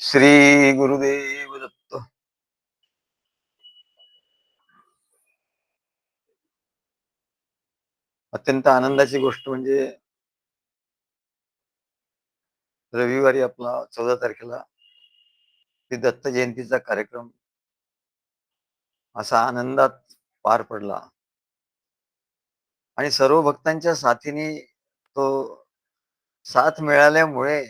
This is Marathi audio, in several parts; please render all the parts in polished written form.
श्री गुरुदेव दत्त. अत्यंत आनंदाची गोष्ट म्हणजे रविवारी आपला 14 तारखेला ते दत्त जयंतीचा कार्यक्रम असा आनंदात पार पडला आणि सर्व भक्तांच्या साथीने तो साथ मिळाल्यामुळे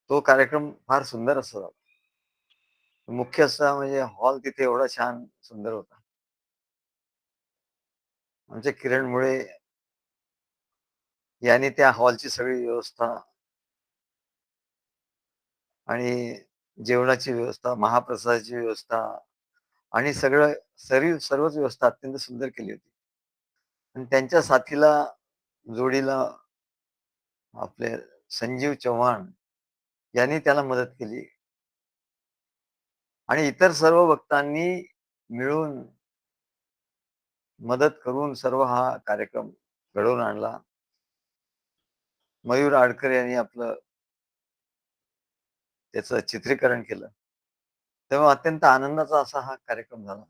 तो कार्यक्रम फार सुंदर असा झाला. मुख्य असा म्हणजे हॉल तिथे एवढा छान सुंदर होता. आमचे किरण मुळे यांनी त्या हॉलची सगळी व्यवस्था आणि जेवणाची व्यवस्था, महाप्रसादाची व्यवस्था आणि सर्वच व्यवस्था अत्यंत सुंदर केली होती. आणि त्यांच्या साथीला जोडीला आपले संजीव चव्हाण यांनी त्याला मदत केली आणि इतर सर्व भक्तांनी मिळून मदत करून सर्व हा कार्यक्रम घडवून आणला. मयूर आडकर यांनी आपलं त्याचं चित्रीकरण केलं. तेव्हा अत्यंत आनंदाचा असा हा कार्यक्रम झाला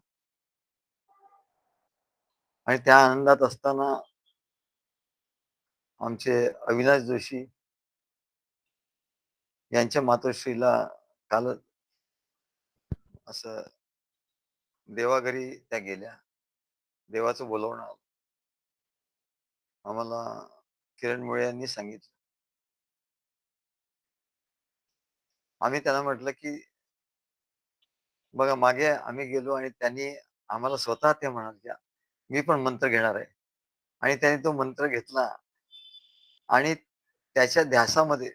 आणि त्या आनंदात असताना आमचे अविनाश जोशी यांच्या मातोश्रीला कालच असं देवाघरी त्या गेल्या. देवाचं बोलावणं आलं. आम्हाला किरण मुळे यांनी सांगितलं. आम्ही त्यांना म्हटलं, की बघा मागे आम्ही गेलो आणि त्यांनी आम्हाला स्वतः ते म्हणाले, "मी पण मंत्र घेणार आहे." आणि त्याने तो मंत्र घेतला आणि त्याच्या ध्यासामध्ये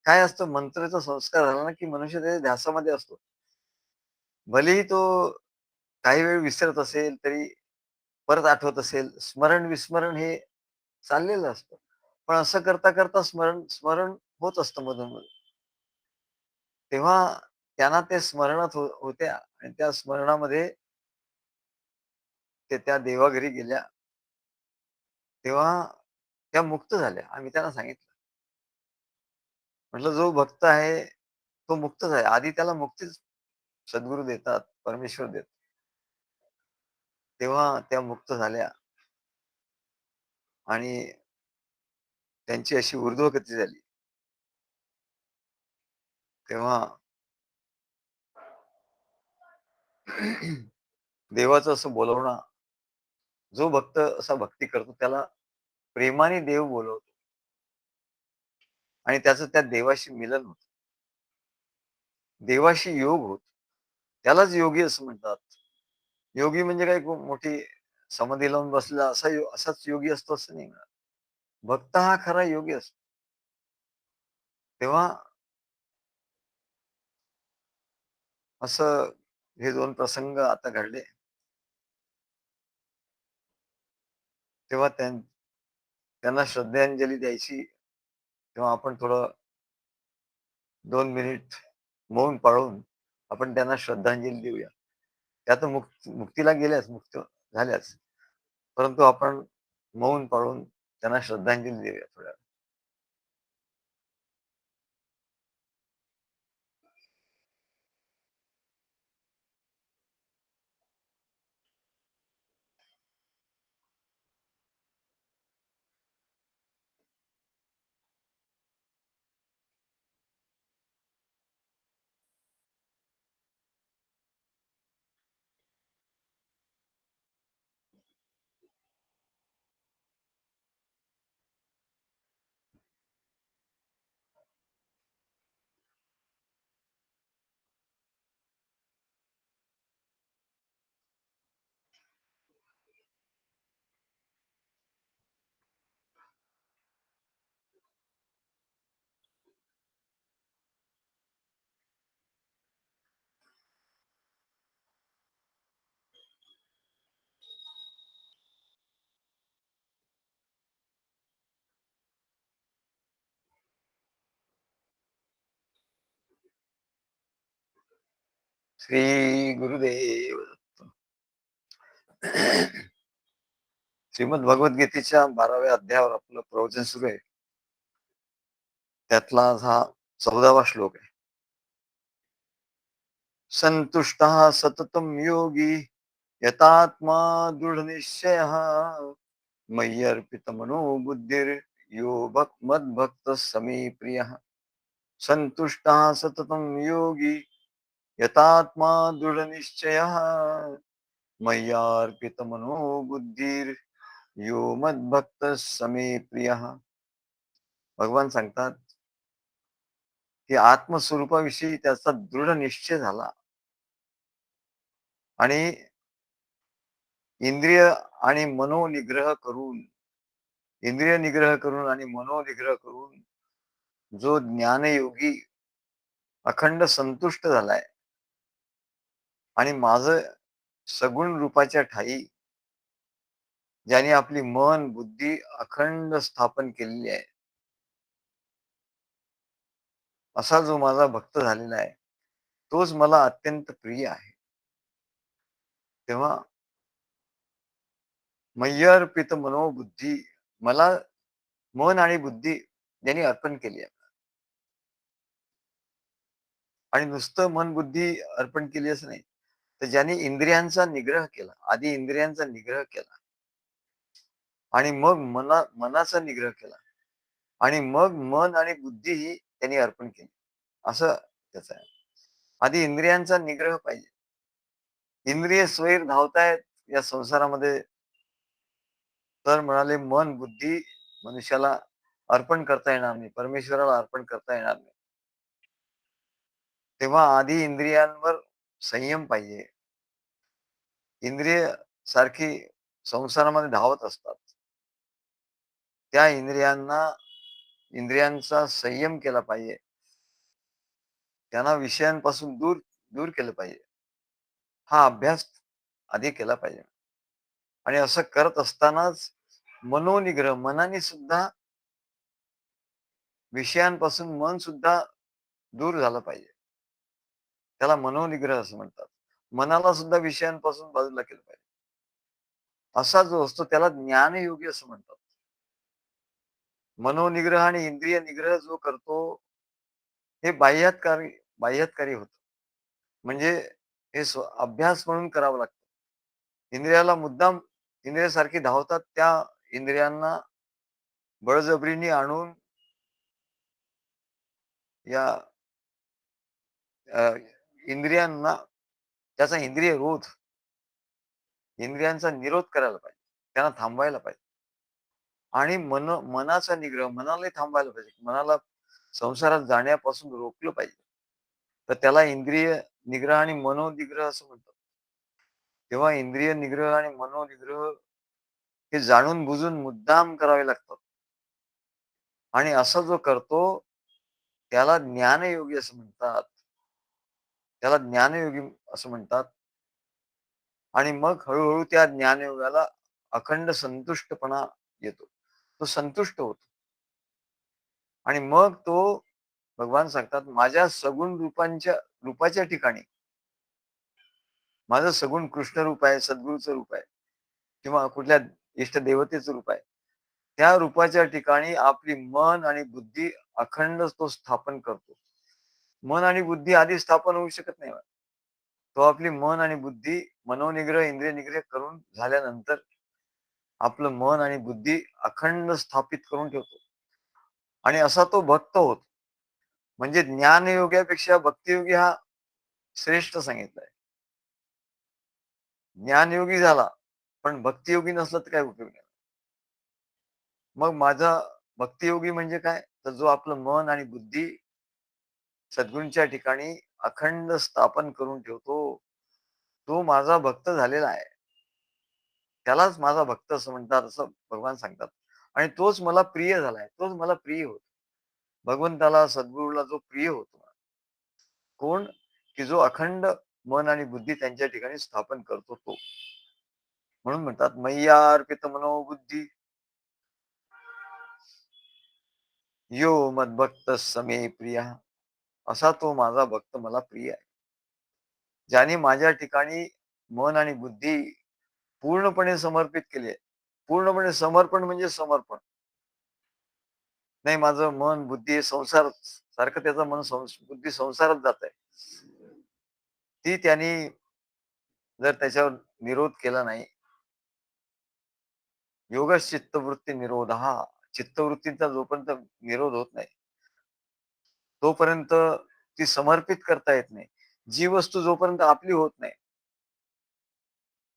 काय असतं मंत्राचा संस्कार झाला ना, की मनुष्य त्याच्या ध्यासामध्ये असतो. भलेही तो काही वेळ विसरत असेल, तरी परत आठवत असेल. स्मरण-विस्मरण हे चाललेलं असतं. पण असं करता-करता स्मरण स्मरण होत असतं मधून-मधून. तेव्हा त्यांना ते स्मरणात होत्या आणि त्या स्मरणामध्ये ते त्या देवाघरी गेल्या. तेव्हा त्या मुक्त झाल्या. आम्ही त्यांना सांगितलं. म्हटलं, "जो भक्त आहे, तो मुक्तच आहे. आधी त्याला मुक्तीच सद्गुरू देतात, परमेश्वर देतात." तेव्हा त्या मुक्त झाल्या आणि त्यांची अशी ऊर्ध्वगती झाली. तेव्हा देवाचं असं बोलावणं, जो भक्त असा भक्ती करतो त्याला प्रेमाने देव बोलवतो आणि त्याचं त्या देवाशी मिलन होतं. देवाशी योग होतो. त्यालाच योगी असं म्हणतात. योगी म्हणजे काही खूप मोठी समाधी लावून बसलेला असाच योगी असतो असं नाही म्हणत. भक्त हा खरा योगी असतो. तेव्हा असं हे 2 प्रसंग आता घडले. तेव्हा त्यांना श्रद्धांजली द्यायची. तेव्हा आपण थोडं 2 मिनिट मौन पाळून आपण त्यांना श्रद्धांजली देऊया. त्या तर मुक्तीला गेल्याच, मुक्त झाल्याच. परंतु आपण मौन पाळून त्यांना श्रद्धांजली देऊया थोड्या. श्री गुरुदेव श्रीमद भगवद्गीतेच्या 12व्या अध्यायावर आपलं प्रवचन सुरू आहे. त्यातला आज हा 14वा श्लोक आहे. संतुष्टः सततं योगी यतात्मा दृढनिश्चयः मय्यर्पितमनो बुद्धिर्यो मद्भक्तः समे प्रियः. संतुष्टः सततं योगी यतात्मा दृढनिश्चयः मय्यार्पितमनो बुद्धिर्यो मद्भक्तः समे प्रियः. भगवान सांगतात की आत्मस्वरूपाविषयी त्याचा दृढ निश्चय झाला आणि इंद्रिय आणि मनोनिग्रह करून इंद्रिय निग्रह करून आणि मनोनिग्रह करून जो ज्ञानयोगी अखंड संतुष्ट झालाय आणि माझं सगुण रूपाच्या ठाई ज्याने आपली मन बुद्धी अखंड स्थापन केलेली आहे, असा जो माझा भक्त झालेला आहे, तोच मला अत्यंत प्रिय आहे. तेव्हा मय्यर्पित मनोबुद्धी, मला मन आणि बुद्धी ज्यांनी अर्पण केली आहे आणि नुसतं मन बुद्धी अर्पण केली असं नाही, तर ज्यांनी इंद्रियांचा निग्रह केला, आधी इंद्रियांचा निग्रह केला आणि मग मनाचा निग्रह केला आणि मग मन आणि बुद्धी ही त्यांनी अर्पण केली, असं त्याचं आहे. आधी इंद्रियांचा निग्रह पाहिजे. इंद्रिय स्वैर धावतायत या संसारामध्ये, तर म्हणाले मन बुद्धी मनुष्याला अर्पण करता येणार नाही, परमेश्वराला अर्पण करता येणार नाही. तेव्हा आधी इंद्रियांवर संयम पाहिजे. इंद्रिय सारखी संसारामध्ये धावत असतात. त्या इंद्रियांचा संयम केला पाहिजे. त्यांना विषयांपासून दूर दूर केलं पाहिजे. हा अभ्यास आधी केला पाहिजे. आणि असं करत असतानाच मनोनिग्रह, मनाने सुद्धा विषयांपासून मन सुद्धा दूर झालं पाहिजे. त्याला मनोनिग्रह असं म्हणतात. मनाला सुद्धा विषयांपासून बाजूला केलं पाहिजे. असा जो असतो त्याला ज्ञानयोगी असं म्हणतात. मनोनिग्रह आणि इंद्रिय निग्रह जो करतो, हे बाह्यातकारी होतं. म्हणजे हे अभ्यास म्हणून करावं लागतं. इंद्रियाला मुद्दाम इंद्रियासारखी धावतात, त्या इंद्रियांना बळजबरीने आणून या अ, इंद्रियांना त्याचा इंद्रिय रोध, इंद्रियांचा निरोध करायला पाहिजे. त्यांना थांबवायला पाहिजे. आणि मनाचा निग्रह, मनालाही थांबवायला पाहिजे. मनाला संसारात जाण्यापासून रोखलं पाहिजे. तर त्याला इंद्रिय निग्रह आणि मनोनिग्रह असं म्हणतात. तेव्हा इंद्रिय निग्रह आणि मनोनिग्रह हे जाणून बुजून मुद्दाम करावे लागतात. आणि असा जो करतो त्याला ज्ञानयोगी असं म्हणतात. त्याला ज्ञानयोगी असं म्हणतात. आणि मग हळू त्या ज्ञानयोगाला अखंड संतुष्टपणा येतो. तो संतुष्ट होतो. आणि मग तो भगवान सांगतात, माझ्या सगुण रूपाच्या ठिकाणी, माझं सगुण कृष्ण रूप आहे, सद्गुरूचं रूप आहे किंवा कुठल्या इष्ट देवतेचं रूप आहे. त्या रूपाच्या ठिकाणी आपली मन आणि बुद्धी अखंड तो स्थापन करतो. मन आणि बुद्धी आधी स्थापन होऊ शकत नाही. तो आपली मन आणि बुद्धी मनोनिग्रह, इंद्रिय निग्रह करून झाल्यानंतर आपलं मन आणि बुद्धी अखंड स्थापित करून ठेवतो. आणि असा तो भक्त होतो. म्हणजे ज्ञानयोगापेक्षा भक्तियोगी हा श्रेष्ठ सांगितलाय. ज्ञानयोगी झाला, पण भक्तियोगी नसला तर काय उपयोग नाही. मग माझा भक्तियोगी म्हणजे काय? तर जो आपलं मन आणि बुद्धी सद्गुरूंच्या ठिकाणी अखंड स्थापन करून ठेवतो, तो माझा भक्त झालेला आहे. त्यालाच माझा भक्त असं म्हणतात, असं भगवान सांगतात. आणि तोच मला प्रिय झालाय, तोच मला प्रिय होतो. भगवंताला, सद्गुरूला जो प्रिय होतो. कोण? की जो अखंड मन आणि बुद्धी त्यांच्या ठिकाणी स्थापन करतो तो. म्हणून म्हणतात मय्यार्पित मनोबुद्धी यो मद्भक्त समे प्रिया. असा तो माझा भक्त मला प्रिय आहे. ज्याने माझ्या ठिकाणी मन आणि बुद्धी पूर्णपणे समर्पित केली आहे. पूर्णपणे समर्पण म्हणजे समर्पण. नाही माझं मन, बुद्धी, संसार सारखं त्याचं बुद्धी संसारात जात आहे. ती त्यांनी जर त्याच्यावर निरोध केला नाही, योगच चित्तवृत्ती निरोधः चित्तवृत्तीचा जोपर्यंत निरोध होत नाही, तोपर्यंत ती समर्पित करता येत नाही. जी वस्तू जोपर्यंत आपली होत नाही,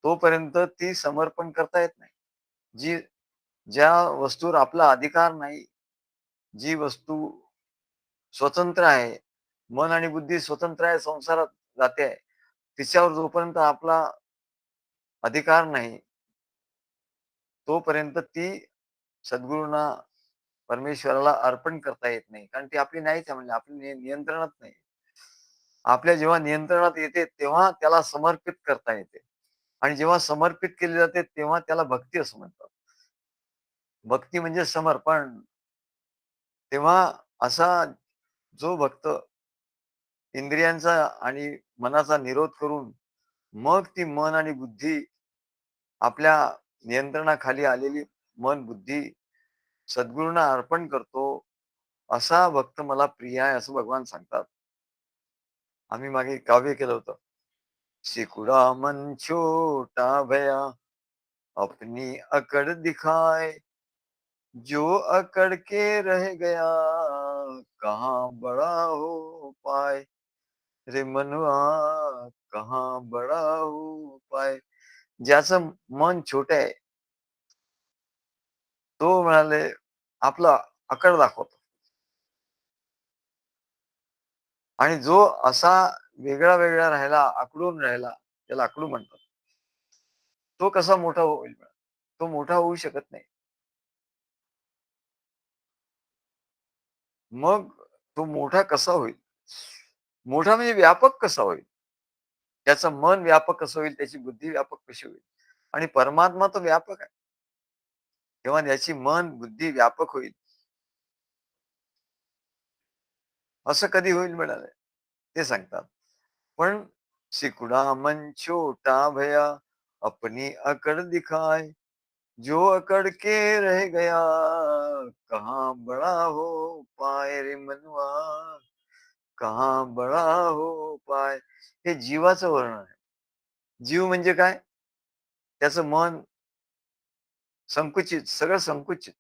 तोपर्यंत ती समर्पण करता येत नाही. जी ज्या वस्तूवर आपला अधिकार नाही, जी वस्तू स्वतंत्र आहे, मन आणि बुद्धी स्वतंत्र आहे, संसारात जाते आहे. तिच्यावर जोपर्यंत आपला अधिकार नाही, तोपर्यंत ती सद्गुरूंना, परमेश्वराला अर्पण करता येत नाही. कारण ती आपली नाहीच आहे म्हणजे आपली नियंत्रणात नाही. आपल्या जेव्हा नियंत्रणात येते, तेव्हा त्याला समर्पित करता येते आणि जेव्हा समर्पित केली जाते, तेव्हा त्याला भक्ती असं म्हणतात. भक्ती म्हणजे समर्पण. तेव्हा असा जो भक्त इंद्रियांचा आणि मनाचा निरोध करून मग ती मन आणि बुद्धी आपल्या नियंत्रणाखाली आलेली मन, बुद्धी सद्गुरूंना अर्पण करतो, असा भक्त मला प्रिय आहे, असं भगवान सांगतात. आम्ही मागे काव्य केलं होतं. सिकुड़ा मन छोटा भया अपनी अकड़ दिखाए जो अकड़ के रह गया कहाँ बड़ा हो पाए रे मनवा कहाँ बड़ा हो पाए. ज्याचं मन छोट आहे तो म्हणाले आपला अकड दाखवतो आणि जो असा वेगळा वेगळा राहिला आकडून राहिला त्याला आकडू म्हणतात. तो कसा मोठा होईल? तो मोठा होऊ शकत नाही. मग तो मोठा कसा होईल? मोठा म्हणजे व्यापक कसा होईल? त्याचं मन व्यापक कसं होईल? त्याची बुद्धी व्यापक कशी होईल? आणि परमात्मा तो व्यापक आहे. तेव्हा त्याची मन, बुद्धी व्यापक होईल. असं कधी होईल म्हणाले? ते सांगतात. पण सिकुड़ा मन छोटा भया अपनी अकड़ दिखाए जो अकड़ के रह गया कहाँ बड़ा हो पाए रे मनवा कहाँ बड़ा हो पाए. हे जीवाचं वर्णन आहे. जीव म्हणजे काय? त्याचं मन संकुचित, सगळं संकुचित.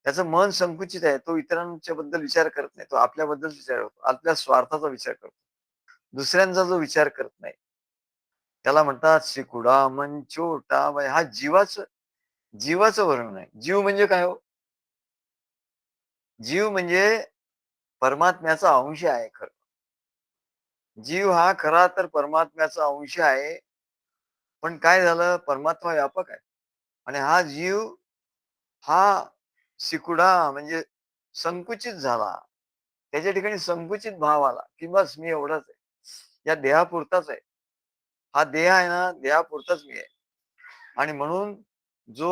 त्याचं मन संकुचित आहे. तो इतरांच्या बद्दल विचार करत नाही. तो आपल्याबद्दल विचार करतो. आपल्या स्वार्थाचा विचार करतो. दुसऱ्यांचा जो विचार करत नाही. त्याला म्हणतात "सिकुडा मन छोटा वय" हा जीवाचं वर्णन आहे. जीव म्हणजे काय हो? जीव म्हणजे परमात्म्याचा अंश आहे खरं. जीव हा खरा तर परमात्म्याचा अंश आहे. पण काय झालं परमात्मा व्यापक आहे आणि हा जीव हा सिकुडा म्हणजे संकुचित झाला. त्याच्या ठिकाणी संकुचित भाव आला, की बस मी एवढाच आहे. या देहापुरताच आहे. हा देह आहे ना, देहापुरताच मी आहे. आणि म्हणून जो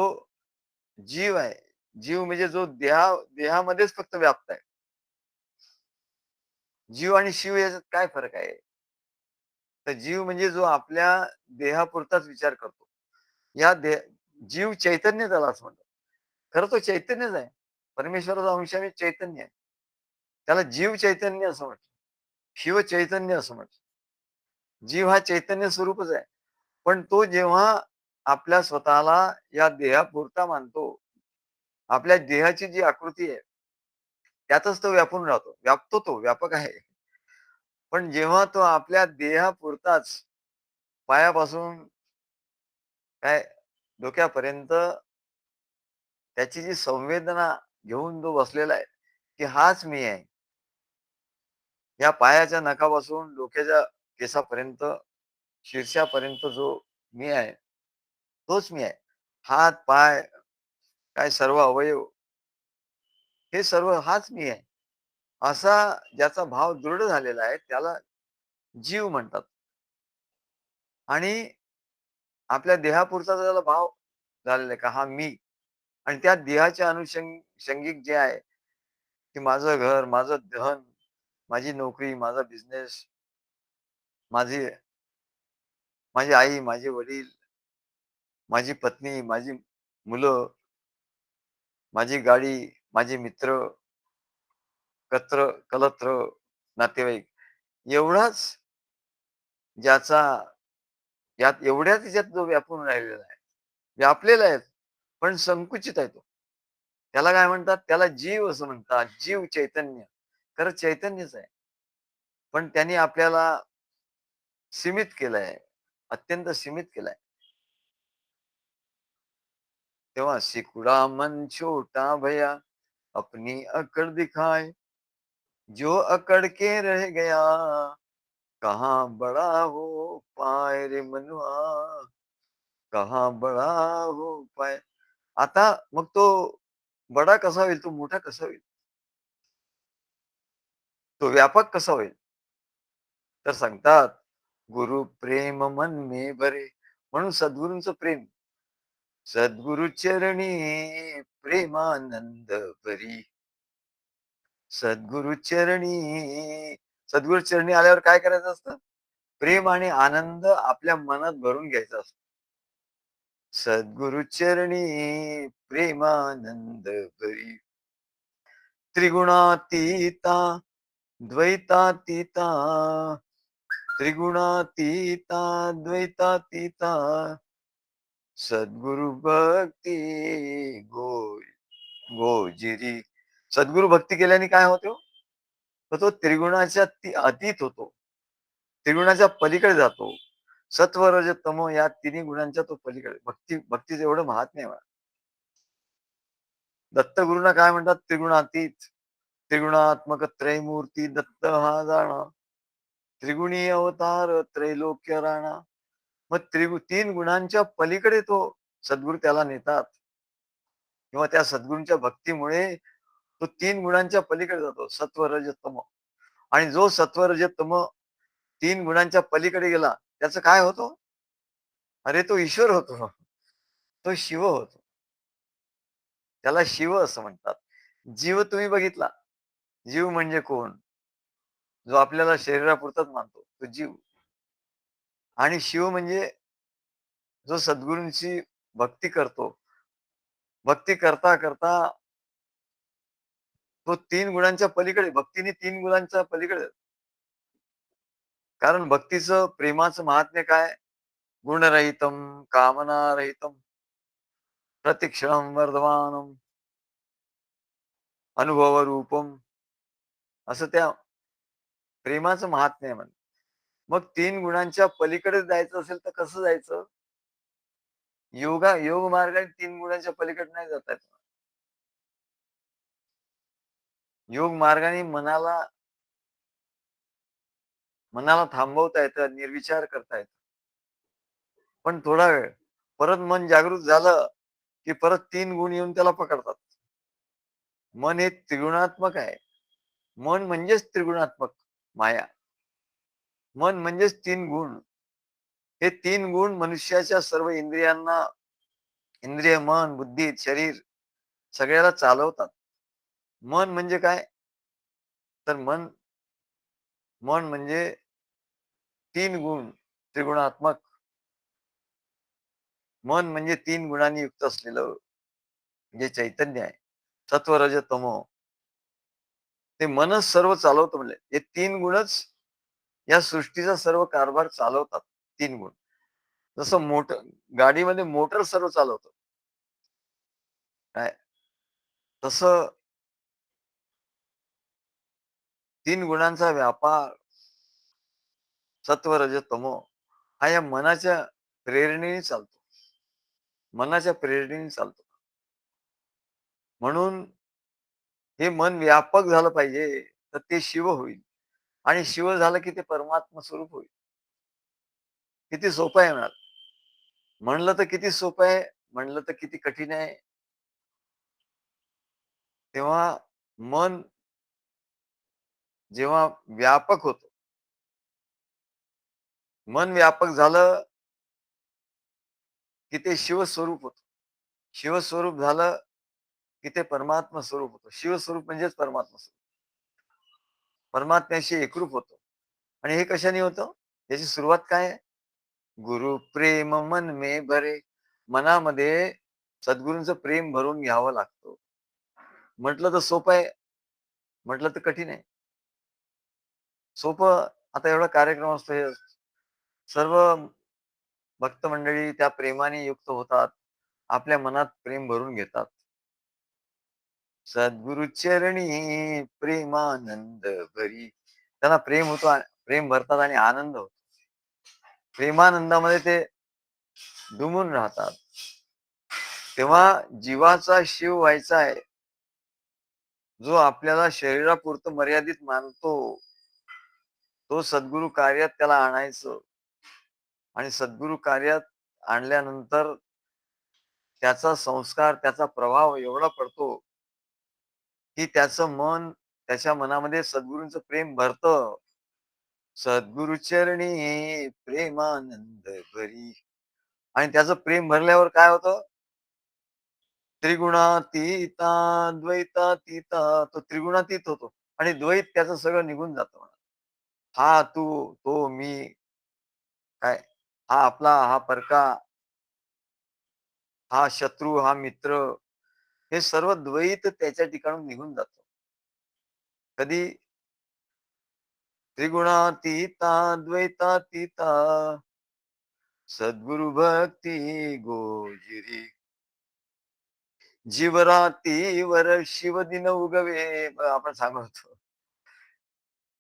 जीव आहे, जीव म्हणजे जो देहामध्येच फक्त व्याप्त आहे. जीव आणि शिव याच्यात काय फरक आहे? तर जीव म्हणजे जो आपल्या देहापुरताच विचार करतो. या दे जीव चैतन्य त्याला असं म्हणतात. खरं तो चैतन्यच आहे. परमेश्वराचा अंश आणि चैतन्य आहे. त्याला जीव चैतन्य असं म्हणतात. शिव चैतन्य असं म्हणतात. जीव हा चैतन्य स्वरूपच आहे. पण तो जेव्हा आपल्या स्वतःला या देहापुरता मानतो, आपल्या देहाची जी आकृती आहे, त्यातच तो व्यापून राहतो. व्यापतो तो, व्यापक आहे. पण जेव्हा तो आपल्या देहापुरताच पायापासून काय डोक्यापर्यंत त्याची जी संवेदना घेऊन जो बसलेला आहे, की हाच मी आहे. या पायाच्या नखापासून डोक्याच्या केसापर्यंत, शीर्षापर्यंत जो मी आहे, तोच मी आहे. हात, पाय, काय सर्व अवयव हे सर्व हाच मी आहे. असा ज्याचा भाव दृढ झालेला आहे, त्याला जीव म्हणतात. आणि आपल्या देहापुरता त्याला भाव झालेला आहे, का हा मी आणि त्या देहाच्या शंगिक जे आहे, की माझं घर, माझं धन, माझी नोकरी, माझा बिझनेस, माझी माझी आई, माझे वडील, माझी पत्नी, माझी मुलं माझी गाडी, माझे मित्र, कलत्र, नातेवाईक एवढाच ज्याचा यात एवढ्याच ह्याच्यात जो व्यापून राहिलेला आहे. व्यापलेला आहे, पण संकुचित आहे तो. त्याला काय म्हणतात? त्याला जीव असं म्हणतात. जीव चैतन्य. खरंच चैतन्यच आहे. पण त्यांनी आपल्याला सीमित केलंय. अत्यंत सीमित केलंय. तेव्हा सिकुड़ा मन छोटा भया अपनी अकड़ दिखाए जो अकड़ के रह गया कहाँ बड़ा हो पाए रे मनुआ कहाँ बड़ा हो पाए. आता मग तो बडा कसा होईल? तो मोठा कसा होईल? तो व्यापक कसा होईल? तर सांगतात, गुरु प्रेम मन में भरे. म्हणून सद्गुरूंचं प्रेम. सद्गुरु चरणी प्रेमानंद भरी. सद्गुरु चरणी सद्गुरु चरणी आल्यावर काय करायचं असतं? प्रेम आणि आनंद आपल्या मनात भरून घ्यायचा असतो. सद्गुरु चरणी प्रेमानंद भरी. त्रिगुणातीता द्वैतातीता त्रिगुणातीता द्वैतातीता सद्गुरु भक्ती गो गोजिरी. सद्गुरु भक्ती केल्याने काय होतो? तर तो त्रिगुणाच्या अतीत होतो. त्रिगुणाच्या पलीकडे जातो. सत्व रज तमो या तिन्ही गुणांच्या तो पलीकडे. भक्तीचं एवढं महात्म्य आहे. दत्तगुरूंना काय म्हणतात? त्रिगुणातीत. त्रिगुणात्मक त्रयमूर्ती दत्त हा जाणा. त्रिगुणी अवतार त्रैलोक्य राणा. मग तीन गुणांच्या पलीकडे तो सद्गुरू त्याला नेतात किंवा त्या सद्गुरूंच्या भक्तीमुळे तो तीन गुणांच्या पलीकडे जातो. सत्व रज तम. आणि जो सत्व रज तम तीन गुणांच्या पलीकडे गेला त्याचं काय होतो? अरे तो ईश्वर होतो. तो शिव होतो. त्याला शिव असं म्हणतात. जीव तुम्ही बघितला. जीव म्हणजे कोण? जो आपल्याला शरीरापुरताच मानतो तो जीव. आणि शिव म्हणजे जो सद्गुरूंची भक्ती करतो. भक्ती करता करता तो तीन गुणांच्या पलीकडे, भक्तीने तीन गुणांच्या पलीकडे. कारण भक्तीचं प्रेमाचं महात्म्य काय? गुणरहितम कामनारहितम प्रतिक्षणम वर्धमानम अनुभव रूपम असं त्या प्रेमाचं महात्म्य आहे म्हणे. मग तीन गुणांच्या पलीकडे जायचं असेल तर कसं जायचं? योग मार्गाने तीन गुणांच्या पलीकडे नाही जाता येत. योग मार्गाने मनाला थांबवता येतं, निर्विचार करता येतं. पण थोडा वेळ परत मन जागृत झालं, की परत तीन गुण येऊन त्याला पकडतात. मन हे त्रिगुणात्मक आहे. मन म्हणजेच त्रिगुणात्मक माया. मन म्हणजेच तीन गुण. हे तीन गुण मनुष्याच्या सर्व इंद्रियांना, इंद्रिय, मन, बुद्धी, शरीर सगळ्याला चालवतात. मन म्हणजे काय? तर मन मन म्हणजे तीन गुण त्रिगुणात्मक. मन म्हणजे तीन गुणांनी युक्त असलेलं जे चैतन्य आहे. सत्व, रज, तमो. ते मनच सर्व चालवतं म्हणले. हे तीन गुणच या सृष्टीचा सर्व कारभार चालवतात. तीन गुण. जसं गाडीमध्ये मोटर सर्व चालवतं. काय? तसं तीन गुणांचा व्यापार सत्व, रज, तमो हा या मनाच्या प्रेरणेने चालतो. मनाच्या प्रेरणेने चालतो. म्हणून हे मन व्यापक झालं पाहिजे, तर ते शिव होईल. आणि शिव झालं की ते परमात्मा स्वरूप होईल. किती सोपं आहे म्हणाल. म्हणलं तर किती सोपं आहे, म्हणलं तर किती कठीण आहे. तेव्हा मन जेव्हा व्यापक होतं, मन व्यापक झालं की ते शिवस्वरूप होतं. शिवस्वरूप झालं की ते परमात्मा स्वरूप होतं. शिवस्वरूप म्हणजेच परमात्मा स्वरूप. परमात्म्याशी एकरूप होतं. आणि हे कशाने होतं? याची सुरुवात काय आहे? गुरु प्रेम मन में भरे. मनामध्ये सद्गुरूंचं प्रेम भरून घ्यावं लागतं. म्हटलं तर सोपं आहे, म्हटलं तर कठीण आहे. सोपं आता एवढा कार्यक्रम असतो हे सर्व भक्त मंडळी त्या प्रेमाने युक्त होतात. आपल्या मनात प्रेम भरून घेतात. सद्गुरु चरणी प्रेमानंद भरी. त्यांना प्रेम होतो, प्रेम भरतात आणि आनंद होतो. प्रेमानंदामध्ये ते डुंबून राहतात. तेव्हा जीवाचा शिव व्हायचा आहे, जो आपल्याला शरीरापुरतं मर्यादित मानतो, तो सद्गुरु कार्यात त्याला आणायचं आणि सद्गुरु कार्यात आणल्यानंतर त्याचा संस्कार, त्याचा प्रभाव एवढा पडतो, की त्याचं मन त्याच्या मनामध्ये सद्गुरूंचं प्रेम भरतं. सद्गुरु चरणी प्रेमानंद भरी आणि त्याचं प्रेम भरल्यावर काय होतं? त्रिगुणातीता द्वैतातीता तो त्रिगुणातीत होतो आणि द्वैत त्याचं सगळं निघून जातं. हा तू, तो मी, काय हा आपला, हा परका, हा शत्रू, हा मित्र, हे सर्व द्वैत त्याच्या ठिकाणून निघून जातं. कधी त्रिगुणातीता द्वैतातीता सद्गुरु भक्ती गोजिरी जीवरातीवर शिवदिन उगवे. आपण सांगत होतो.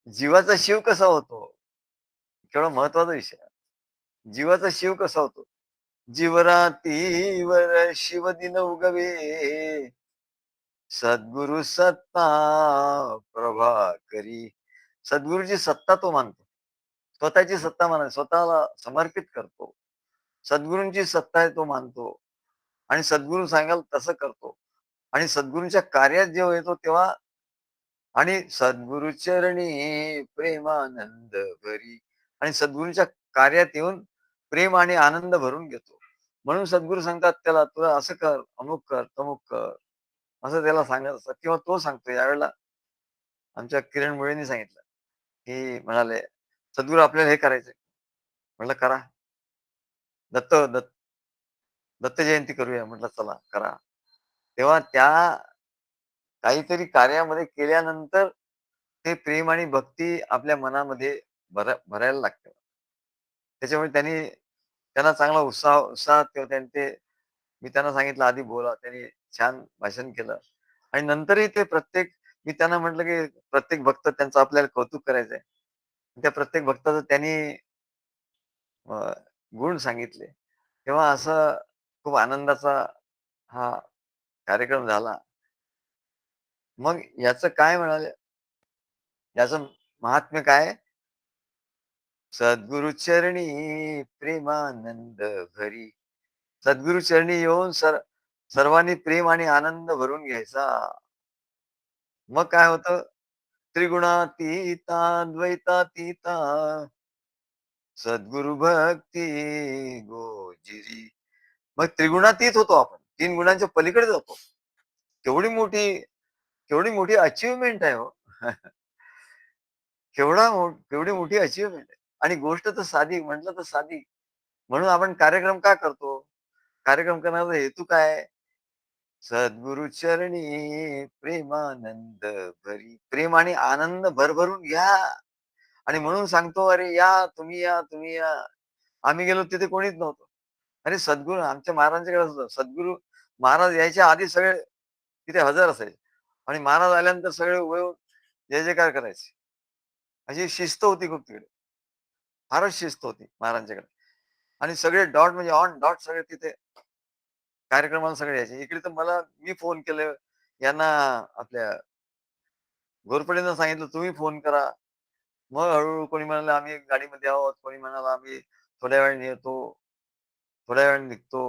जीवाचा शिव कसा होतो? केवढा महत्वाचा विषय आहे. जीवाचा शिव कसा होतो? जीवरातीवर शिवदिन उगवे सद्गुरु सत्ता प्रभाकरी. सद्गुरूची सत्ता तो मानतो. स्वतःची सत्ता मानतो. स्वतःला समर्पित करतो. सद्गुरूंची सत्ता आहे तो मानतो आणि सद्गुरू सांगाल तसं करतो आणि सद्गुरूंच्या कार्यात जेव्हा येतो तेव्हा आणि सद्गुरु चरणी प्रेमानंद भरी आणि सद्गुरूंच्या कार्यात येऊन प्रेम आणि आनंद भरून घेतो. म्हणून सद्गुरू सांगतात त्याला, "तुला असं कर, अमुक कर, तमुक कर." असं त्याला सांगत असतात किंवा तो सांगतो. यावेळेला आमच्या किरण मुळेंनी सांगितलं, की म्हणाले, "सद्गुरू आपल्याला हे करायचंय." म्हटलं, "करा." दत्त दत्त दत्त जयंती करूया. म्हटलं, "चला करा." तेव्हा त्या काहीतरी कार्यामध्ये केल्यानंतर ते प्रेम आणि भक्ती आपल्या मनामध्ये भरायला लागतं. त्याच्यामुळे त्यांना चांगला उत्साह तेव्हा मी त्यांना सांगितलं, "आधी बोला." त्यांनी छान भाषण केलं आणि नंतरही ते मी त्यांना म्हटलं, की प्रत्येक भक्त त्यांचं आपल्याला कौतुक करायचंय. त्या प्रत्येक भक्ताचं त्यांनी अ, गुण सांगितले. तेव्हा असं खूप आनंदाचा हा कार्यक्रम झाला. मग याचं काय म्हणाले, याचं महात्म्य काय आहे? सद्गुरु चरणी प्रेमानंद भरी. सद्गुरु चरणी येऊन सर्वांनी प्रेम आणि आनंद भरून घ्यायचा. मग काय होतं? त्रिगुणातीता द्वैतातीता सद्गुरु भक्ती गोजिरी. मग त्रिगुणातीत होतो आपण. 3 गुणांच्या पलीकडे जातो. केवढी मोठी केवढी मोठी अचीव्हमेंट आहे हो. केवढी मोठी अचीव्हमेंट आहे. आणि गोष्ट तर साधी, म्हटलं तर साधी. म्हणून आपण कार्यक्रम का करतो? कार्यक्रम करण्याचा हेतू काय आहे? सद्गुरु चरणी प्रेमानंद भरी. प्रेम आणि आनंद भरभरून घ्या. आणि म्हणून सांगतो, "अरे या, तुम्ही या, तुम्ही या." आम्ही गेलो तिथे कोणीच नव्हतं. अरे सद्गुरू आमच्या महाराजांच्याकडे असं होतं. सद्गुरू महाराज यायच्या आधी सगळे तिथे हजर असायचे आणि महाराज आल्यानंतर सगळे उभे होऊन जय-जयकार करायचे. अशी शिस्त होती खूप तिकडे. फारच शिस्त होती महाराजांच्याकडे आणि सगळे डॉट म्हणजे ऑन डॉट सगळे तिथे कार्यक्रमाला सगळे यायचे. इकडे तर मी फोन केले यांना, आपल्या घोरपडेंना सांगितलं, "तुम्ही फोन करा." मग हळू कोणी म्हणाले, "आम्ही गाडीमध्ये आहोत." कोणी म्हणाला, "आम्ही थोड्या वेळाने येतो." थोड्या वेळाने निघतो.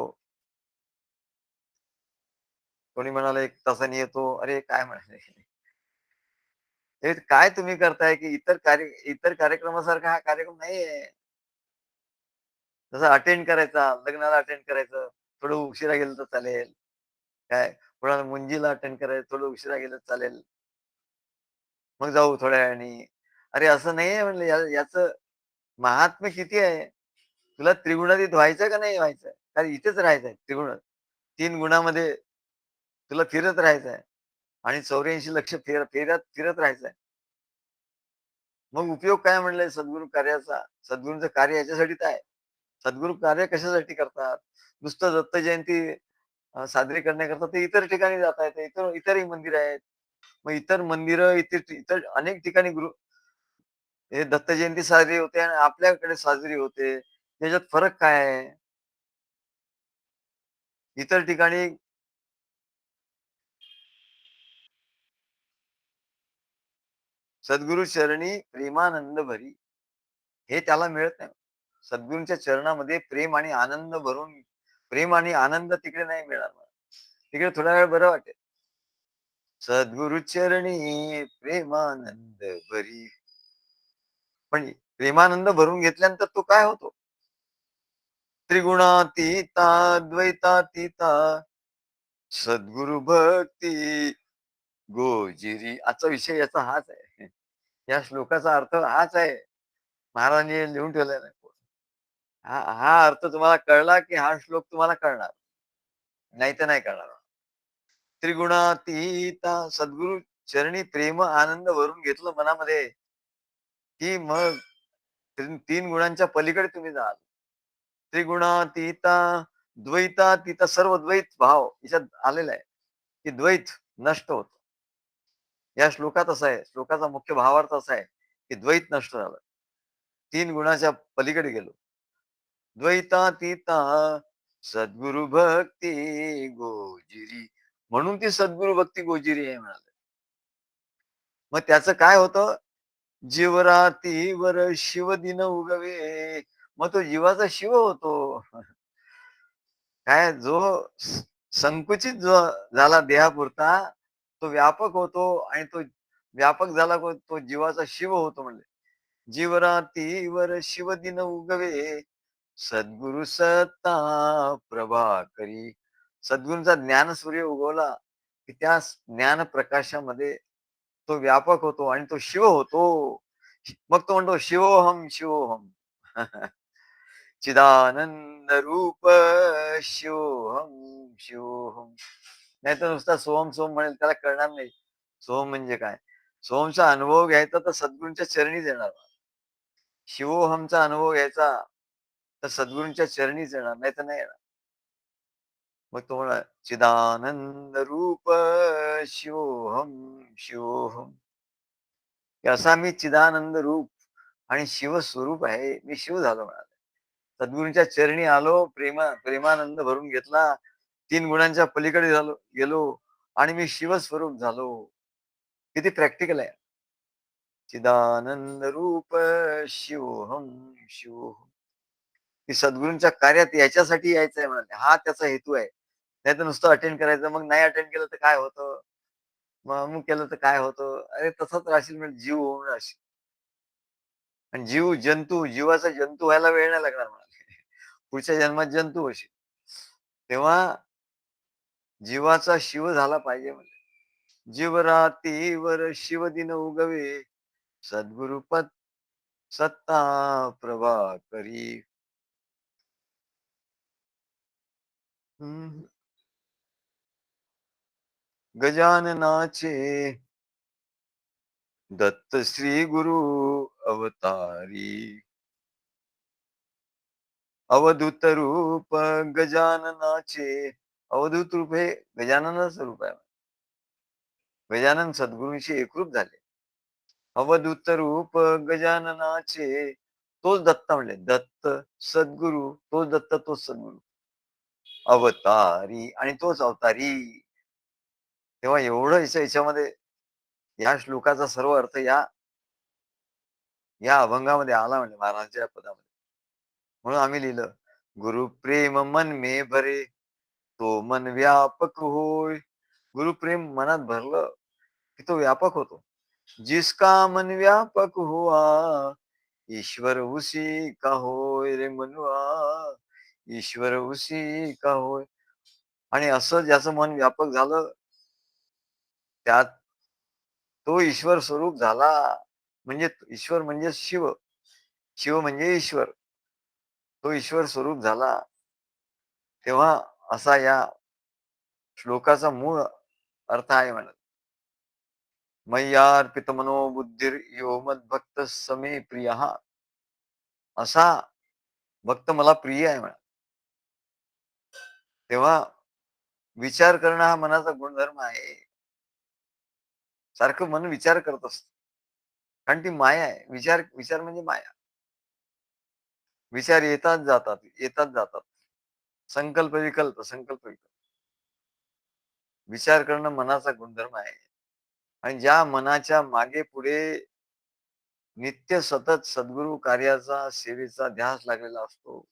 कोणी म्हणाला 1 तासाने येतो. अरे काय म्हणाले? हे काय तुम्ही करताय, की इतर कार्यक्रमासारखा हा कार्यक्रम नाहीये. जसं अटेंड करायचा, लग्नाला अटेंड करायचं, थोडं उशिरा गेलं तर चालेल. काय कोणाला मुंजीला अटेंड करायचं, थोडं उशिरा गेलं तर चालेल. मग जाऊ थोड्या वेळाने. अरे असं नाहीये म्हणलं, याचं महात्म्य किती आहे? तुला त्रिगुणातीत व्हायचं का नाही व्हायचं? कारण इथेच राहायचंय त्रिगुण. 3 गुणामध्ये तुला फिरत राहायचंय. आणि 84 लक्ष फेऱ्यात फिरत राहायचंय. मग उपयोग काय म्हणलंय सद्गुरू कार्याचा? सद्गुरूंचं कार्य याच्यासाठीच आहे. सद्गुरू कार्य कशासाठी करतात? नुसतं दत्त जयंती साजरी करण्याकरता ते इतर ठिकाणी जात आहेत. इतरही मंदिर आहेत. मग इतर मंदिरं, इतर इतर अनेक ठिकाणी हे दत्त जयंती साजरी होते आणि आपल्याकडे साजरी होते. त्याच्यात फरक काय आहे? इतर ठिकाणी सद्गुरु चरणी प्रेमानंद भरी, हे त्याला मिळत नाही. सद्गुरूंच्या चरणामध्ये प्रेम आणि आनंद भरून प्रेम आणि आनंद तिकडे नाही मिळणार. तिकडे थोडा वेळ बरं वाटेल. सद्गुरु चरणी प्रेमानंद भरी. पण प्रेमानंद भरून घेतल्यानंतर तो काय होतो? त्रिगुणातीता द्वैतातीता सद्गुरु भक्ती गोजिरी. आजचा विषय याचा हाच आहे. या श्लोकाचा अर्थ हाच आहे. महाराजांनी लिहून ठेवलेला आहे. हा हा अर्थ तुम्हाला कळला, की हा श्लोक तुम्हाला कळणार. नाहीतर नाही कळणार. त्रिगुणातीता सद्गुरु चरणी प्रेम आनंद भरून घेतलं मनामध्ये, की मग तीन गुणांच्या पलीकडे तुम्ही जाल. त्रिगुणातीता द्वैतातीता सर्व द्वैत भाव याच्यात आलेला आहे, की द्वैत नष्ट होतं. या श्लोकात असं आहे. श्लोकाचा मुख्य भावार्थ असा आहे, की द्वैत नष्ट झालं. तीन गुणाच्या पलीकडे गेलो. द्वैतातीता सद्गुरु भक्ती गोजिरी. म्हणून ती सद्गुरु भक्ती गोजिरी आहे म्हणाले. मग त्याचं काय होतं? जीवरातीवर शिवदिन उगवे. मग तो जीवाचा शिव होतो. काय जो संकुचित जो झाला देहापुरता, तो व्यापक होतो आणि तो व्यापक झाला तो जीवाचा शिव होतो म्हणले. जीवरातीवर शिवदिन उगवे, सद्गुरु सत्ता प्रभाकरी. सद्गुरूंचा ज्ञानसूर्य उगवला, की त्या ज्ञान प्रकाशामध्ये तो व्यापक होतो आणि तो शिव होतो. मग तो म्हणतो शिवोहम, शिवोहम. चिदानंद रूप शिवोहम, शिवोहम. नाहीतर नुसता सोहम, सोहम म्हणेल त्याला कळणार नाही. सोहम म्हणजे काय? सोहमचा अनुभव घ्यायचा तर सद्गुरूंच्या चरणीच येणार. शिवोहमचा अनुभव घ्यायचा तर सद्गुरूंच्या चरणीच येणार, नाहीतर नाही येणार. मग तो म्हणा चिदानंद रूप शिवोहम, शिवोहम. की असा मी चिदानंद रूप आणि शिवस्वरूप आहे. मी शिव झालो म्हणाले. सद्गुरूंच्या चरणी आलो, प्रेमानंद भरून घेतला. तीन गुणांच्या पलीकडे गेलो आणि मी शिवस्वरूप झालो. किती प्रॅक्टिकल आहे. चिदानंद रूप शिवोहम, शिवोहम. की सद्गुरूंच्या कार्यात याच्यासाठी यायचंय म्हणाले. हा त्याचा हेतू आहे. नाहीतर नुसतं अटेंड करायचं. मग नाही अटेंड केलं तर काय होतं? मग अमुक केलं तर काय होतं? अरे तसंच राहशील म्हणजे जीव होऊन राहशील. आणि जीवाचा जंतू व्हायला वेळ नाही लागणार म्हणाले. पुढच्या जन्मात जंतू होशील. तेव्हा जीवाचा शिव झाला पाहिजे म्हणजे. जीवरातीवर शिवदिन उगवे, सद्गुरुपद सत्ता प्रभाकरी. हं. गजाननाचे दत्त श्री गुरु अवतारी. अवधूत रूप गजाननाचे. अवधूत रूप हे गजाननाचं रूप आहे. गजानन सद्गुरूंशी एकरूप झाले. अवधूत रूप गजाननाचे. तोच दत्त म्हणले. दत्त, सद्गुरु, तोच दत्त, तोच सद्गुरु. अवतारी आणि तोच अवतारी. तेव्हा एवढं याच्यामध्ये या श्लोकाचा सर्व अर्थ या अभंगामध्ये आला म्हणजे महाराजांच्या पदामध्ये. म्हणून आम्ही लिहिलं, गुरु प्रेम मन मे भरे, तो मन व्यापक होय. गुरु प्रेम मनात भरलं, की तो व्यापक होतो. जिसका मन व्यापक हुआ, ईश्वर उसी का होय रे मनुआ. ईश्वर उसी का होय. आणि असं ज्याचं मन व्यापक झालं, त्यात तो ईश्वर स्वरूप झाला. म्हणजे ईश्वर म्हणजे शिव. शिव म्हणजे ईश्वर. तो ईश्वर स्वरूप झाला. तेव्हा असा या श्लोकाचा मूळ अर्थ आहे म्हणत. मय्यार्पितमनो बुद्धिर यो मद्भक्त समे प्रियः. असा भक्त मला प्रिय आहे म्हणा. तेव्हा विचार करणं हा मनाचा गुणधर्म आहे. सारखं मन विचार करत असतं. कारण ती माया आहे. विचार विचार म्हणजे माया. विचार येतात जातात, येतात जातात. संकल्प विकल्प, संकल्प विकल्प. विचार करणं मनाचा गुणधर्म आहे. आणि ज्या मनाच्या मागे पुढे नित्य सतत सद्गुरु कार्याचा, सेवेचा ध्यास लागलेला असतो.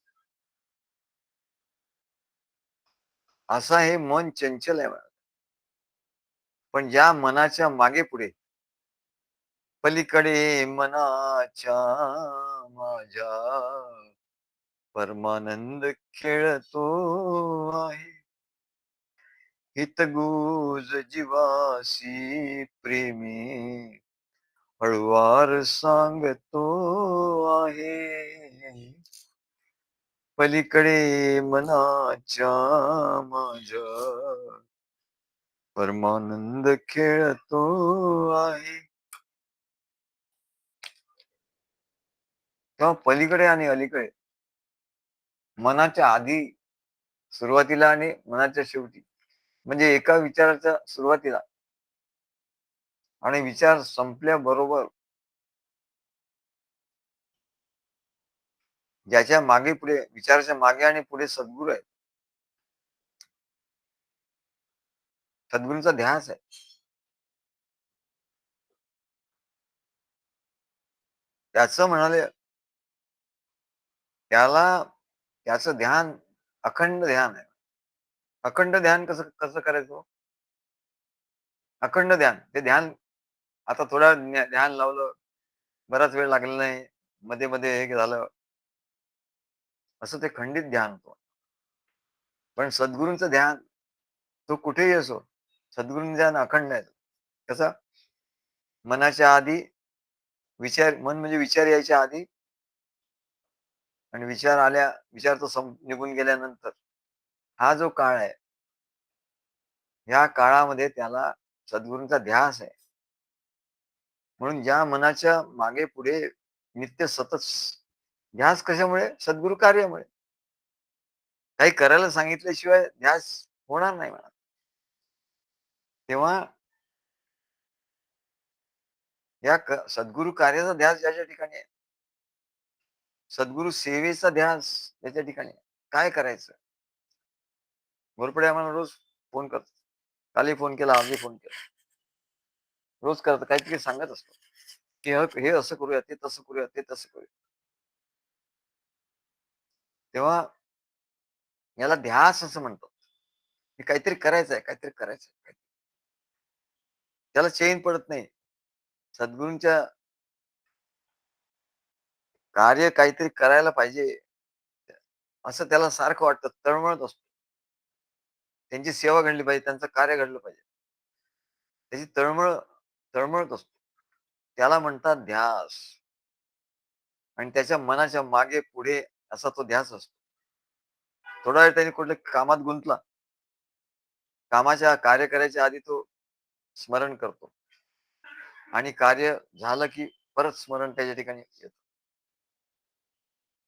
असा हे मन चंचल आहे. पण ज्या मनाच्या मागे पुढे पलीकडे मनाच्या माझ्या परमानंद खेळतो आहे. हितगुज जीवासी प्रेमी हळुवार सांगतो आहे. पलीकडे मनाच्या माझ्या परमानंद खेळतो आहे. तेव्हा पलीकडे आणि अलीकडे, मनाच्या आधी, सुरुवातीला आणि मनाच्या शेवटी, म्हणजे एका विचाराच्या सुरुवातीला आणि विचार संपल्याबरोबर ज्याच्या मागे पुढे, विचाराच्या मागे आणि पुढे सद्गुरू आहे. सद्गुरूंचा ध्यास आहे. त्याचं म्हणाले, त्याला त्याचं ध्यान अखंड ध्यान आहे. अखंड ध्यान कसं कसं करायचं? अखंड ध्यान. ते ध्यान आता थोडा ध्यान लावलं, बराच वेळ लागला नाही, मध्ये-मध्ये हे झालं, असं ते खंडित ध्यान होतं. पण सद्गुरूंचं ध्यान, तो कुठेही असो, सद्गुरूंचं ध्यान अखंड आहे. कसं? मनाच्या आधी विचार, मन म्हणजे विचार यायच्या आधी, आणि विचार तो निघून गेल्यानंतर, हा जो काळ आहे, या काळामध्ये त्याला सद्गुरूंचा ध्यास आहे. म्हणून ज्या मनाच्या मागे पुढे नित्य सतत ध्यास कशामुळे? सद्गुरु कार्यामुळे. काही करायला सांगितल्याशिवाय ध्यास होणार नाही म्हणा. तेव्हा या सद्गुरु कार्याचा ध्यास ज्याच्या ठिकाणी आहे, सद्गुरु सेवेचा ध्यास त्याच्या ठिकाणी आहे. काय करायचं? घोरपडे आम्हाला रोज फोन करतात. कालही फोन केला, आजही फोन केला. रोज करतात, काहीतरी सांगत असतो, की हे असं करूया, ते तसं करूया, ते तसं करूया. तेव्हा याला ध्यास असं म्हणतात. की काहीतरी करायचंय, काहीतरी करायचंय. त्याला चैन पडत नाही. सद्गुरूंच्या कार्य काहीतरी करायला पाहिजे, असं त्याला सारखं वाटतं, तळमळत असतो. त्यांची सेवा घडली पाहिजे, त्यांचं कार्य घडलं पाहिजे. त्याची तळमळत असतो. त्याला म्हणतात ध्यास. आणि त्याच्या मनाच्या मागे पुढे असा तो ध्यास असतो. थोडा वेळ त्याने कुठल्या कामात गुंतला, कामाच्या कार्य करायच्या आधी तो स्मरण करतो. आणि कार्य झालं की परत स्मरण त्याच्या ठिकाणी येतं.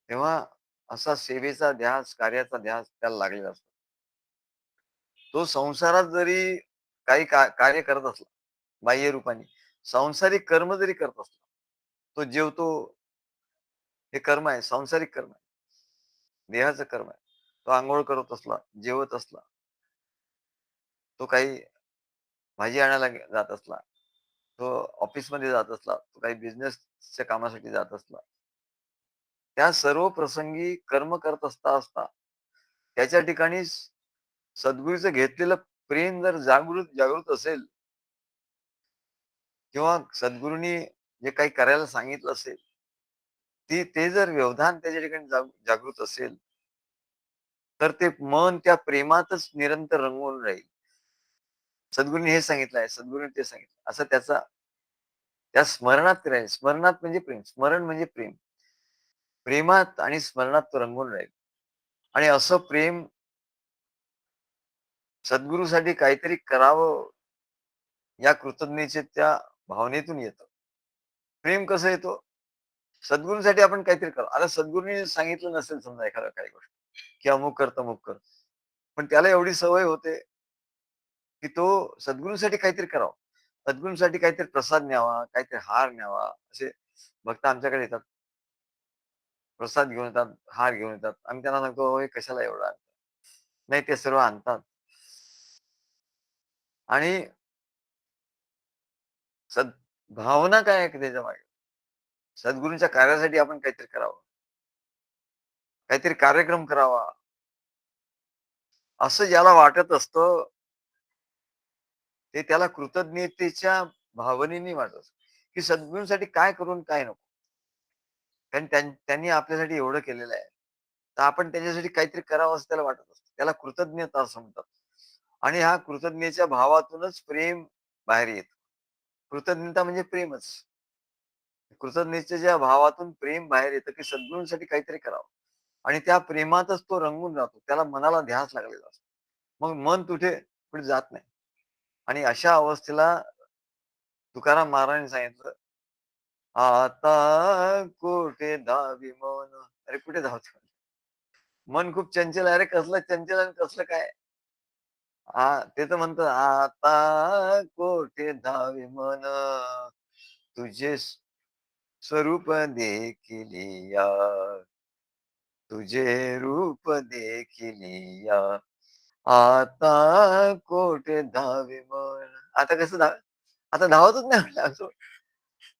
तेव्हा असा सेवेचा ध्यास, कार्याचा ध्यास त्याला लागलेला असतो. तो संसारात जरी काही कार्य करत असला, बाह्य रूपाने, सांसारिक कर्म जरी करत असला, तो जेवतो, हे कर्म आहे, सांसारिक कर्म आहे, देहाचं कर्म आहे. तो अंघोळ करत असला, जेवत असला, तो काही भाजी आणायला जात असला, तो ऑफिसमध्ये जात असला, तो काही बिझनेसच्या कामासाठी जात असला, त्या सर्व प्रसंगी कर्म करत असता त्याच्या ठिकाणी सद्गुरूचं घेतलेलं प्रेम जर जागृत जागृत असेल, किंवा सद्गुरूंनी जे काही करायला सांगितलं असेल, ते जर व्यवधान त्याच्या ठिकाणी जागृत असेल, तर ते मन त्या प्रेमातच निरंतर रंगवून राहील. सद्गुरूंनी हे सांगितलं आहे, सद्गुरूंनी ते सांगितलं, असं त्याचा त्या स्मरणात राहील. स्मरणात म्हणजे प्रेम, स्मरण म्हणजे प्रेम. प्रेमात आणि स्मरणात तो रंगून राहील. आणि असं प्रेम सद्गुरूसाठी काहीतरी करावं, या कृतज्ञतेच्या भावनेतून येतं. प्रेम कसं येतो? सद्गुरूंसाठी आपण काहीतरी करू. आता सद्गुरूंनी सांगितलं नसेल समजा एखाद्या काही गोष्ट, की अमुक कर, तमुक कर. पण त्याला एवढी सवय होते, की तो सद्गुरूंसाठी काहीतरी करावं. सद्गुरूंसाठी काहीतरी प्रसाद न्यावा, काहीतरी हार न्यावा. असे भक्त आमच्याकडे येतात. प्रसाद घेऊन येतात, हार घेऊन येतात. आम्ही त्यांना सांगतो, "अहो, हे कशाला एवढं आणता?" नाही ते सर्व आणतात आणि सद भावना काय आहे त्याच्यामागे? सद्गुरूंच्या कार्यासाठी आपण काहीतरी करावं, काहीतरी कार्यक्रम करावा, असं ज्याला वाटत असतं, ते त्याला कृतज्ञतेच्या भावनेने वाटत असतं, की सद्गुरूंसाठी काय करू आणि काय नको. कारण त्यांनी आपल्यासाठी एवढं केलेलं आहे. तर आपण त्याच्यासाठी काहीतरी करावं असं त्याला वाटत असतं. त्याला कृतज्ञता असं म्हणतात. आणि ह्या कृतज्ञतेच्या भावातूनच प्रेम बाहेर येतं. कृतज्ञता म्हणजे प्रेमच. कृतज्ञतेच्या भावातून प्रेम बाहेर येतं, की सद्गुरूंसाठी काहीतरी करावं. आणि त्या प्रेमातच तो रंगून राहतो. त्याला मनाला ध्यास लागलेला असतो. मग मन कुठे जात नाही. आणि अशा अवस्थेला तुकाराम महाराजांनी सांगितलं, "आता कोठे धावी मन." अरे कुठे धावतो? मन खूप चंचल आहे. अरे कसलं चंचल आणि कसलं काय? ते तर म्हणतात, "आता कोठे धावे मन, तुझे स्वरूप देखिलिया, तुझे रूप देखिलिया, आता कोठे धावे मन." आता कसं आता धावतच नाही म्हटलं असं.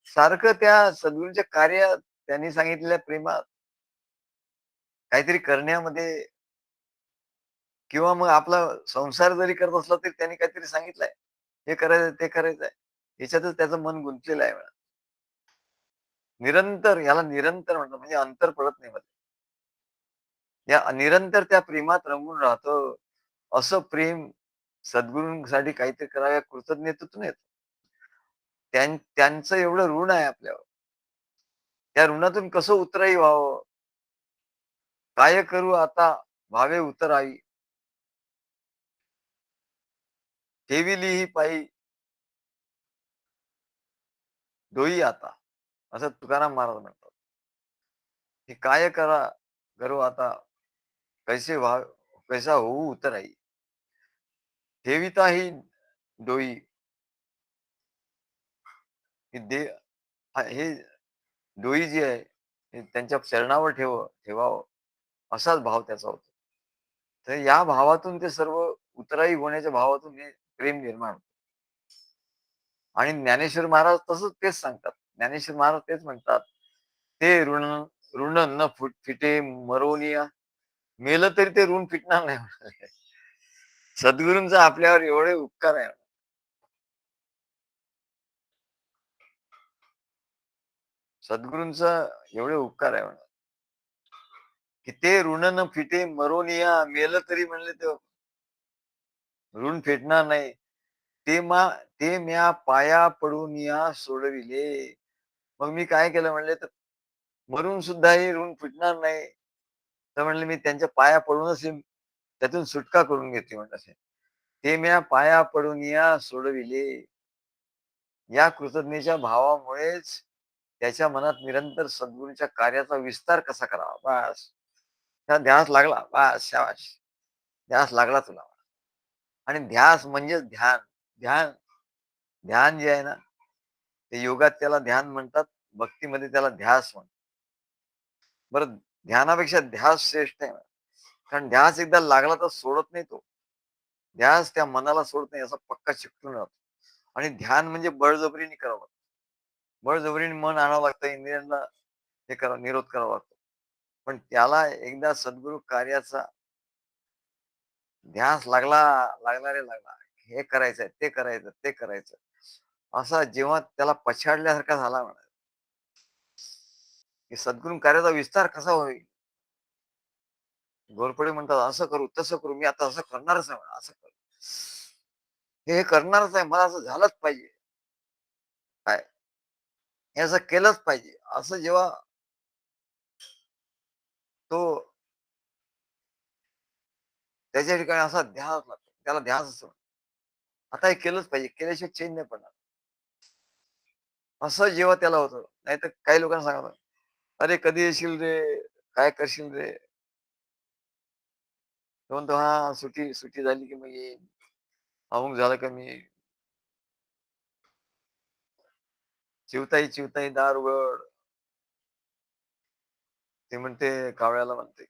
सारखं त्या सद्गुरूंच्या कार्यात, त्यांनी सांगितलेल्या प्रेमात, काहीतरी करण्यामध्ये किंवा मग आपला संसार जरी करत असला तरी त्यांनी काहीतरी सांगितलंय. हे करायचं, ते करायचंय. याच्यातच त्याचं मन गुंतलेलं आहे म्हणा. निरंतर याला निरंतर म्हणतात म्हणजे अंतर पडत नाही मध्ये. या निरंतर त्या प्रेमात रंगून राहतं. असं प्रेम सद्गुरूंसाठी काहीतरी करावं या कृतज्ञतेतून येतं. त्यांचं एवढं ऋण आहे आपल्यावर. त्या ऋणातून कसं उतराई व्हावं? काय करू आता व्हावे उतराई, ठेविली ही पायी डोई आता. असं तुकाराम महाराज म्हणतात. की काय करू आता कैसे व्हा कैसा होऊ उतराई. ठेविता ही डोई, ही हे डोई जी आहे, हे त्यांच्या चरणावर ठेवावं असाच भाव त्याचा होतो. तर या भावातून ते सर्व उतराई होण्याच्या भावातून हे प्रेम निर्माण होतं. आणि ज्ञानेश्वर महाराज तसंच तेच सांगतात. ज्ञानेश्वर महाराज तेच म्हणतात, "ते ऋण ऋण न फिटे मरोनिया." मेलं तरी ते ऋण फिटणार नाही म्हणाले. सद्गुरूंचा आपल्यावर एवढे उपकार आहे. सद्गुरूंचा एवढे उपकार आहे म्हणा, की ते ऋण न फिटे मरोनिया. मेलं तरी म्हणले ते ऋण फेडणार नाही. ते म्या पाया पडून या सोडविले. मग मी काय केलं म्हणले, तर मरून सुद्धा हे ऋण फिटणार नाही. तर म्हणले मी त्यांच्या पाया पडूनच त्यातून सुटका करून घेते म्हणलं. ते म्या पाया पडून या सोडविले. या कृतज्ञतेच्या भावामुळेच त्याच्या मनात निरंतर सद्गुरूंच्या कार्याचा विस्तार कसा करावा, बास. त्या ध्यास लागला, बास शाबास. ध्यास लागला तुला. आणि ध्यास म्हणजेच ध्यान. ध्यान ध्यान जे आहे ना, ते योगात त्याला ध्यान म्हणतात, भक्तीमध्ये त्याला ध्यास म्हणतात. बरं, ध्यानापेक्षा ध्यास श्रेष्ठ आहे. कारण ध्यास एकदा लागला तर सोडत नाही तो. ध्यास त्या मनाला सोडत नाही, असा पक्का चिकटून राहतो. आणि ध्यान म्हणजे बळजबरीने करावं लागतं. बळजबरीने मन आणावं लागतं, इंद्रियांना हे करावं, निरोध करावा लागतो. पण त्याला एकदा सद्गुरू कार्याचा ध्यास लागला रे लागला. हे करायचंय, ते करायचं, ते करायचं. असा जेव्हा त्याला पछाडल्यासारखा झाला म्हणा, की सद्गुरू कार्याचा विस्तार कसा होईल? घोरपडे म्हणतात, "असं करू, तसं करू. मी आता असं करणारच आहे म्हणा, असं करू. हे करणारच आहे. मला असं झालंच पाहिजे. काय? हे असं केलंच पाहिजे." असं जेव्हा तो त्याच्या ठिकाणी असा ध्यास लागतो. त्याला ध्यास असतो. आता हे केलंच पाहिजे. केल्याशिवाय चैन नाही पडणार. असं जेव्हा त्याला होतं. नाहीतर काही लोकांना सांगा, "अरे कधी येशील रे? काय करशील रे?" तो म्हणतो, "हां, सुट्टी सुट्टी झाली की मग येईन. अमुक झालं का मी येईन." "चिवताई, चिवताई दार उघड." ती म्हणते कावळ्याला म्हणते,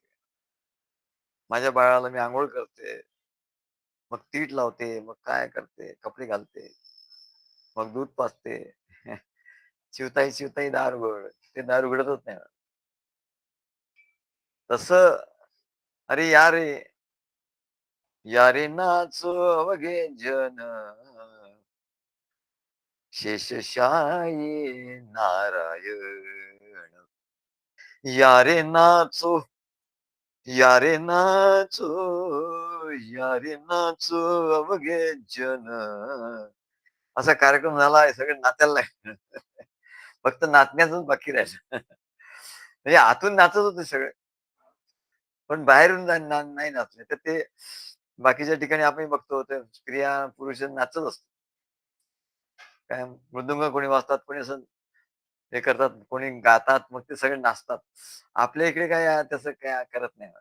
"माझ्या बाळाला मी अंघोळ करते." मग तीट लावते, मग काय करते, कपडे घालते, मग दूध पाजते. "चिवताई, चिवताई दार उघड." ते दार उघडतच नाही. तसं "अरे या रे, या रे नाचो अवघे जन, शेषशायी नारायण. या रे नाचो, या रे नाचो, या रे नाचो अवघे जन." असा कार्यक्रम झाला आहे, सगळे नाचायला लागले. फक्त नाचण्याचंच बाकी राहिलं. म्हणजे आतून नाचत होते सगळे, पण बाहेरून नाही नाचले. तर ते बाकीच्या ठिकाणी आपण बघतो, तर स्त्रिया, पुरुष नाचत असतात. काय मृदुंग कोणी वाजतात, कोणी असं हे करतात, कोणी गातात, मग ते सगळे नाचतात. आपल्या इकडे काय तसं काय करत नाही.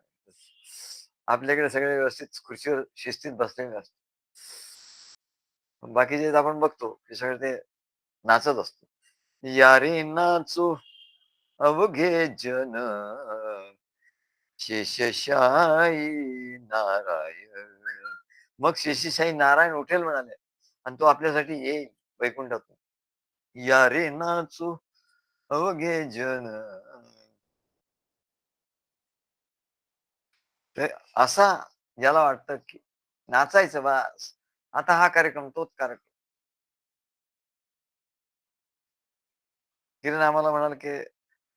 आपल्याकडे सगळे व्यवस्थित खुर्चीवर शिस्तीत बसलेले असतात. बाकीचे आपण बघतो, की सगळे ते नाचत असतो. "या रे नाचो अवघे जन, शेषशायी नारायण." मग शेषशाही नारायण उठेल म्हणाले आणि तो आपल्यासाठी येईल वैकुंठातून. "या रे नाचो अवघे जन." तर असा ज्याला वाटतं, की नाचायचं बास. आता हा कार्यक्रम, तोच कार्यक्रम. किरण आम्हाला म्हणाले, की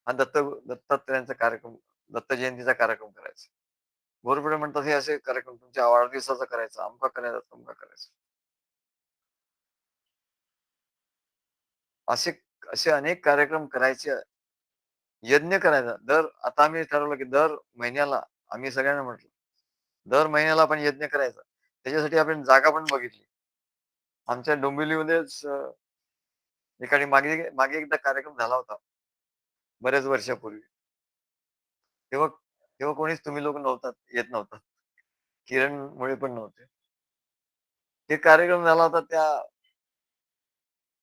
हा दत्तात्रयांचा कार्यक्रम, दत्त जयंतीचा कार्यक्रम करायचा. घोरपडे म्हणतात, "हे असे कार्यक्रम तुमच्या वाढदिवसाचा करायचा, अमका करायचा, तमका करायचा." असे असे अनेक कार्यक्रम करायचे, यज्ञ करायचा. आता आम्ही ठरवलं, की दर महिन्याला आम्ही सगळ्यांना म्हटलं, दर महिन्याला आपण यज्ञ करायचा. त्याच्यासाठी आपण जागा पण बघितली. आमच्या डोंबिवलीमध्येच ठिकाणी मागे मागे एकदा कार्यक्रम झाला होता, बऱ्याच वर्षापूर्वी. तेव्हा तेव्हा कोणीच तुम्ही लोक नव्हतात, येत नव्हता. किरण मुळे पण नव्हते. ते कार्यक्रम झाला होता त्या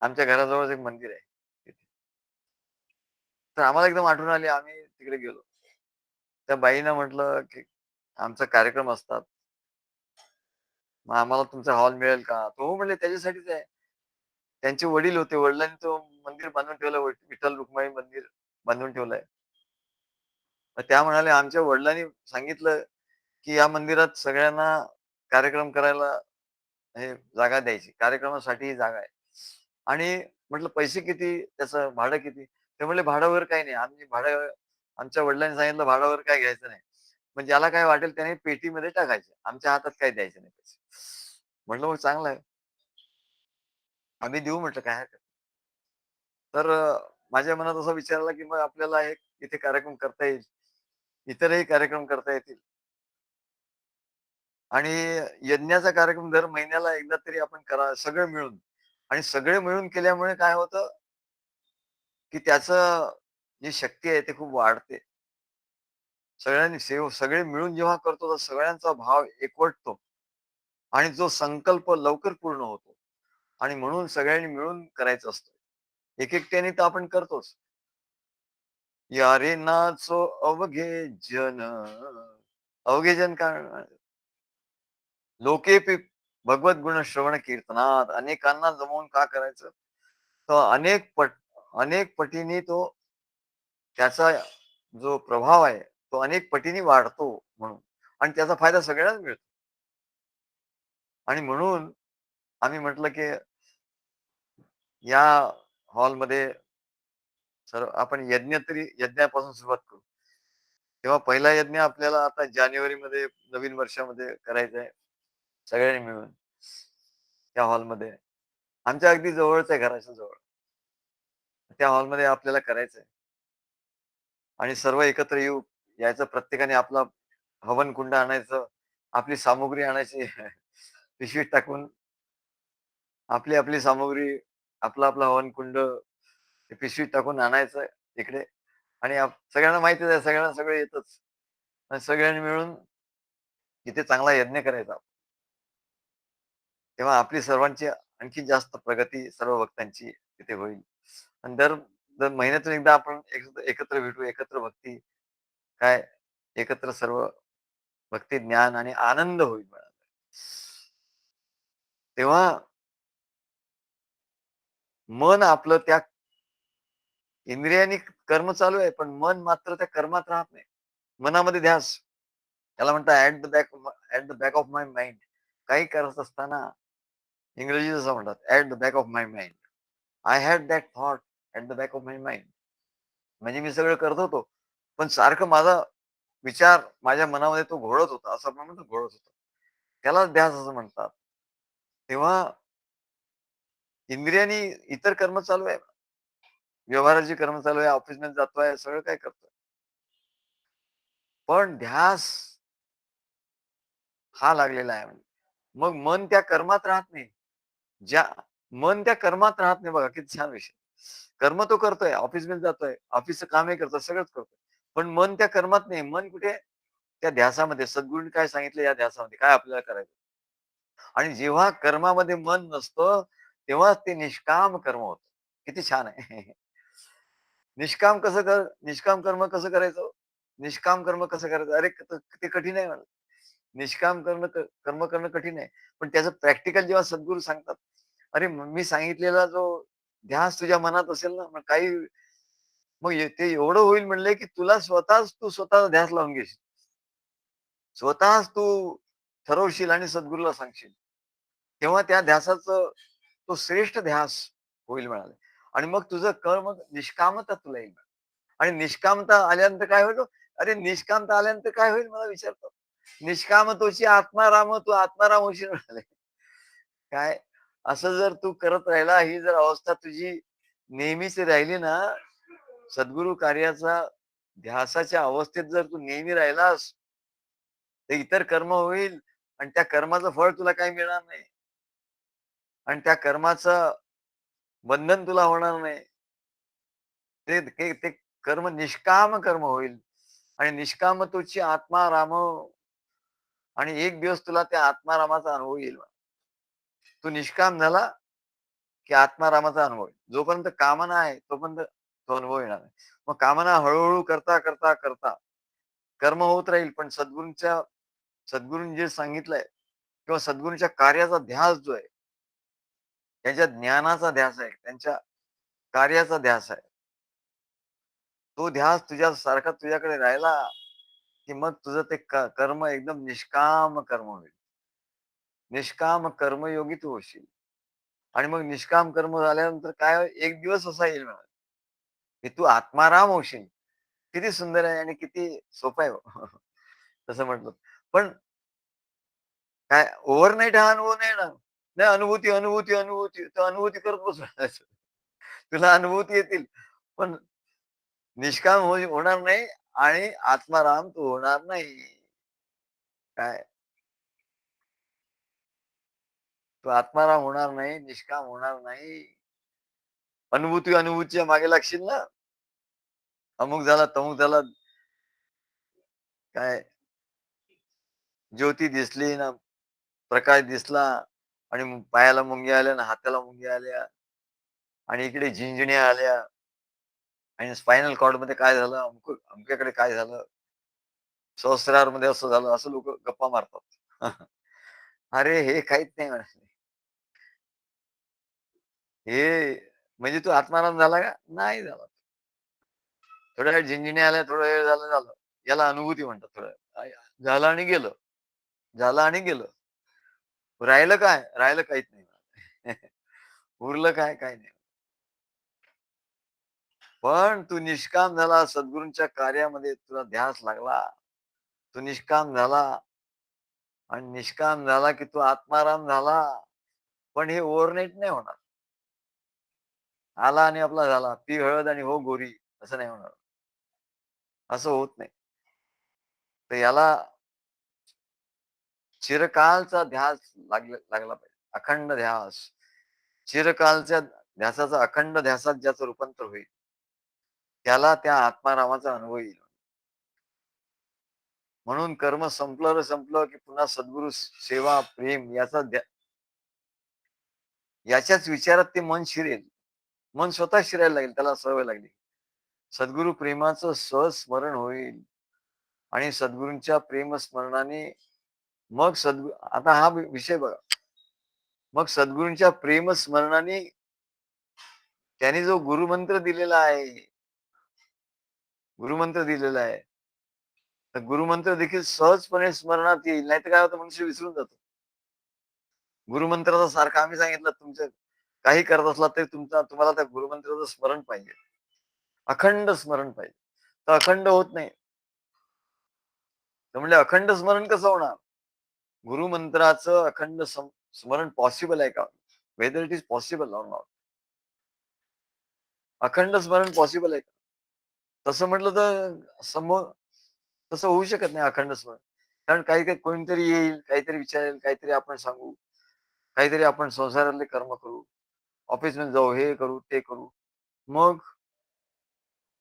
आमच्या घराजवळच एक मंदिर आहे तिथे. तर आम्हाला एकदम आठवण आली, आम्ही तिकडे गेलो. त्या बाईनं म्हटलं, की "आमचा कार्यक्रम असतात. मग आम्हाला तुमचा हॉल मिळेल का?" तो हो म्हणले, "त्याच्यासाठीच आहे." त्यांचे वडील होते. वडिलांनी तो मंदिर बांधून ठेवलं. विठ्ठल रुक्माई मंदिर बांधून ठेवलंय. तर त्या म्हणाल्या, "आमच्या वडिलांनी सांगितलं, की या मंदिरात सगळ्यांना कार्यक्रम करायला हे जागा द्यायची. कार्यक्रमासाठी ही जागा आहे." आणि म्हटलं, "पैसे किती? त्याचं भाडं किती?" ते म्हणले, "भाडं वगैरे काही नाही. आम्ही भाडं." आमच्या वडिलांनी सांगितलं, "भाडं वगैरे काही घ्यायचं नाही. पण ज्याला काय वाटेल त्याने पेटीमध्ये टाकायचे. आमच्या हातात काही द्यायचे नाही पैसे." म्हटलं, "मग चांगलं आहे. आम्ही देऊ," म्हटलं, "काय हरकत नाही." तर माझ्या मनात असा विचार आला, की मग आपल्याला एक इथे कार्यक्रम करता येईल. इतरही कार्यक्रम करता येतील आणि यज्ञाचा कार्यक्रम दर महिन्याला एकदा तरी आपण करा, सगळे मिळून. आणि सगळे मिळून केल्यामुळे काय होतं, की त्याचं जी शक्ती आहे ती खूप वाढते. सगळे मिळून जेव्हा करतो, तर सगळ्यांचा भाव एकवटतो आणि जो संकल्प लवकर पूर्ण होतो आणि म्हणून सगळ्यांनी मिळून करायचं असतं. एक-एकट्याने तर आपण करतोच. "या रे नाचो अवघे जन." अवघे जन काय लोकेपी भगवत गुण श्रवण कीर्तनात अनेकांना जमवून का करायचं? तर अनेक पटीने तो त्याचा जो प्रभाव आहे, तो अनेक पटीने वाढतो म्हणून आणि त्याचा फायदा सगळ्यांनाच मिळतो. आणि म्हणून आम्ही म्हटलं, की या हॉलमध्ये सर्व आपण यज्ञापासून सुरुवात करू. तेव्हा पहिला यज्ञ आपल्याला आता जानेवारीमध्ये नवीन वर्षामध्ये करायचा आहे, सगळ्यांनी मिळून त्या हॉलमध्ये. आमच्या अगदी जवळच आहे, घराच्या जवळ. त्या हॉलमध्ये आपल्याला करायचंय आणि सर्व एकत्र यायचं. प्रत्येकाने आपला हवनकुंड आणायचं, आपली सामुग्री आणायची. पिशवीत टाकून आपली सामुग्री, आपला हवनकुंड ते पिशवीत टाकून आणायचं इकडे आणि सगळ्यांना माहितीच आहे, सगळ्यांना सगळं येतच. आणि सगळ्यांनी मिळून तिथे चांगला यज्ञ करायचा. तेव्हा आपली सर्वांची आणखी जास्त प्रगती सर्व भक्तांची तिथे होईल. आणि दर दर महिन्यातून एकदा आपण एकत्र भेटू, एकत्र भक्ती काय एकत्र सर्व भक्ती, ज्ञान आणि आनंद होईल मला. तेव्हा मन आपलं त्या इंद्रियानी कर्म चालू आहे, पण मन मात्र त्या कर्मात राहत नाही. मनामध्ये ध्यास. त्याला म्हणतात at the back of my mind. काही करत असताना इंग्रजीत असं म्हणतात, at the back of my mind. I had that thought at the back of my mind. म्हणजे मी सगळं करत होतो, पण सारखं माझा विचार माझ्या मनामध्ये तो घोळत होता. असं आपण म्हणतो घोळत होता. त्यालाच ध्यास असं म्हणतात. तेव्हा इंद्रियांनी इतर कर्म चालू आहे. व्यवहाराची कर्म चालू आहे, ऑफिसमध्ये जातोय, सगळं काय करतोय. पण ध्यास हा लागलेला आहे. मग मन त्या कर्मात राहत नाही. ज्या मन त्या कर्मात राहत नाही बघा, किती छान विषय. कर्म तो करतोय, ऑफिसमध्ये जातोय, ऑफिसचं कामही करतोय, सगळंच करतोय. पण मन त्या कर्मात नाही. मन कुठे? त्या ध्यासामध्ये. सद्गुरूंनी काय सांगितलं या ध्यासामध्ये, काय आपल्याला करायचं. आणि जेव्हा कर्मामध्ये मन नसतं, तेव्हाच ते निष्काम कर्म होतं. किती छान आहे. निष्काम कर्म कसं करायचं? निष्काम कर्म कसं करायचं? अरे, ते कठीण आहे मला. निष्काम कर्म करणं कठीण आहे. पण त्याचं प्रॅक्टिकल जेव्हा सद्गुरू सांगतात, "अरे, मी सांगितलेला जो ध्यास तुझ्या मनात असेल ना, मग काही मग ते एवढं होईल म्हणले, की तू स्वतःचा ध्यास लावून घेशील. स्वतःच तू ठरवशील आणि सद्गुरूला सांगशील. तेव्हा त्या ध्यासाचं तो श्रेष्ठ ध्यास होईल म्हणाले. आणि मग तुझं कर्म निष्कामता तुला येईल. आणि निष्कामता आल्यानंतर काय होईल? अरे, निष्कामता आल्यानंतर काय होईल मला विचारतो. निष्काम तोची आत्माराम, तू आत्माराम होशील म्हणाले. काय? असं जर तू करत राहिला, ही जर अवस्था तुझी नेहमीची राहिली ना, सद्गुरु कार्याचा ध्यासाच्या अवस्थेत जर तू नेहमी राहिलास, तर इतर कर्म होईल आणि त्या कर्माचं फळ तुला काही मिळणार नाही. आणि त्या कर्माचं बंधन तुला होणार नाही. ते ते ते कर्म निष्काम कर्म होईल आणि निष्कामतेची आत्मा राम आणि एक दिवस तुला त्या आत्मारामाचा अनुभव येईल. तू निष्काम झाला, की आत्मारामाचा अनुभव येईल. जोपर्यंत कामना आहे, तोपर्यंत तो अनुभव येणार नाही. मग कामना हळू करता कर्म होत राहील. पण सद्गुरूंनी जे सांगितलंय किंवा सद्गुरूंच्या कार्याचा ध्यास जो आहे, त्यांच्या ज्ञानाचा ध्यास आहे, त्यांच्या कार्याचा ध्यास आहे. तो ध्यास तुझ्यासारखा तुझ्याकडे राहिला, की मग तुझं ते कर्म एकदम निष्काम कर्म होईल. निष्काम कर्मयोगी तू होशील. आणि मग निष्काम कर्म झाल्यानंतर काय होईल, एक दिवस असा येईल म्हणा, की तू आत्माराम होशील. किती सुंदर आहे आणि किती सोपं आहे हो. तसं म्हटलं. पण काय ओव्हरनाईट हा अनुभव नाही येणार. नाही अनुभूती. तर अनुभूती करत बसू. तुला अनुभूती येतील. पण निष्काम होणार नाही आणि आत्माराम तू होणार नाही. काय तू आत्माराम होणार नाही, निष्काम होणार नाही. अनुभूतीच्या मागे लागशील ना. अमुक झाला, तमुक झाला, काय ज्योती दिसली ना, प्रकाश दिसला आणि पायाला मुंग्या आल्या आणि हाताला मुंग्या आल्या आणि इकडे झिंजण्या आल्या आणि स्पायनल कॉर्डमध्ये काय झालं, अमक्याकडे काय झालं, सहस्रारमध्ये असं झालं, असं लोकं गप्पा मारतात. अरे, हे काहीच नाही म्हणे. हे म्हणजे तू आत्माराम झाला का? नाही झाला. थोड्या वेळ झिंझिण्या आल्या, थोडा वेळ झालं. याला अनुभूती म्हणतात थोड्या वेळ. झालं आणि गेलं. झालं आणि गेलं. राहिलं काय? राहिलं काहीच नाही. उरलं काय? काही नाही. पण तू निष्काम झाला, सद्गुरूंच्या कार्यामध्ये तुला ध्यास लागला. तू निष्काम झाला आणि निष्काम झाला, की तू आत्माराम झाला. पण हे ओव्हरनाईट नाही होणार. आला आणि आपला झाला. पी हळद आणि हो गोरी असं नाही होणार. असं होत नाही. तर याला चिरकालचा ध्यास लागला पाहिजे. अखंड ध्यास. चिरकालच्या ध्यासाचा अखंड ध्यासात ज्याचं रूपांतर होईल, त्याला त्या आत्मारामाचा अनुभव येईल. म्हणून कर्म संपलं रे संपलं, की पुन्हा सद्गुरू सेवा, प्रेम याच्याच विचारात ते मन शिरेल. मन स्वतः शिरायला लागेल, त्याला सवय लागली. सद्गुरू प्रेमाचं सहज स्मरण होईल आणि सद्गुरूंच्या प्रेमस्मरणाने मग आता हा विषय बघा. मग सद्गुरूंच्या प्रेमस्मरणाने त्यांनी जो गुरुमंत्र दिलेला आहे, गुरुमंत्र दिलेला आहे, तर गुरुमंत्र देखील सहजपणे स्मरणात येईल. नाहीतर काय होतं, मनुष्य विसरून जातो. गुरुमंत्राचा सारखं आम्ही सांगितलं, तुमचं काही करत असला तरी तुम्हाला त्या गुरुमंत्राचं स्मरण पाहिजे. अखंड स्मरण पाहिजे. तर अखंड होत नाही. तर म्हणजे अखंड स्मरण कसं होणार? गुरुमंत्राचं अखंड स्मरण पॉसिबल आहे का? Whether it is possible or not. अखंड स्मरण पॉसिबल आहे का? तसं म्हटलं तर समोर तसं होऊ शकत नाही अखंड स्मरण. कारण काही काही कोणीतरी येईल, काहीतरी विचारेल, काहीतरी आपण सांगू, काहीतरी आपण संसारातले कर्म करू, ऑफिसमध्ये जाऊ, हे करू, ते करू. मग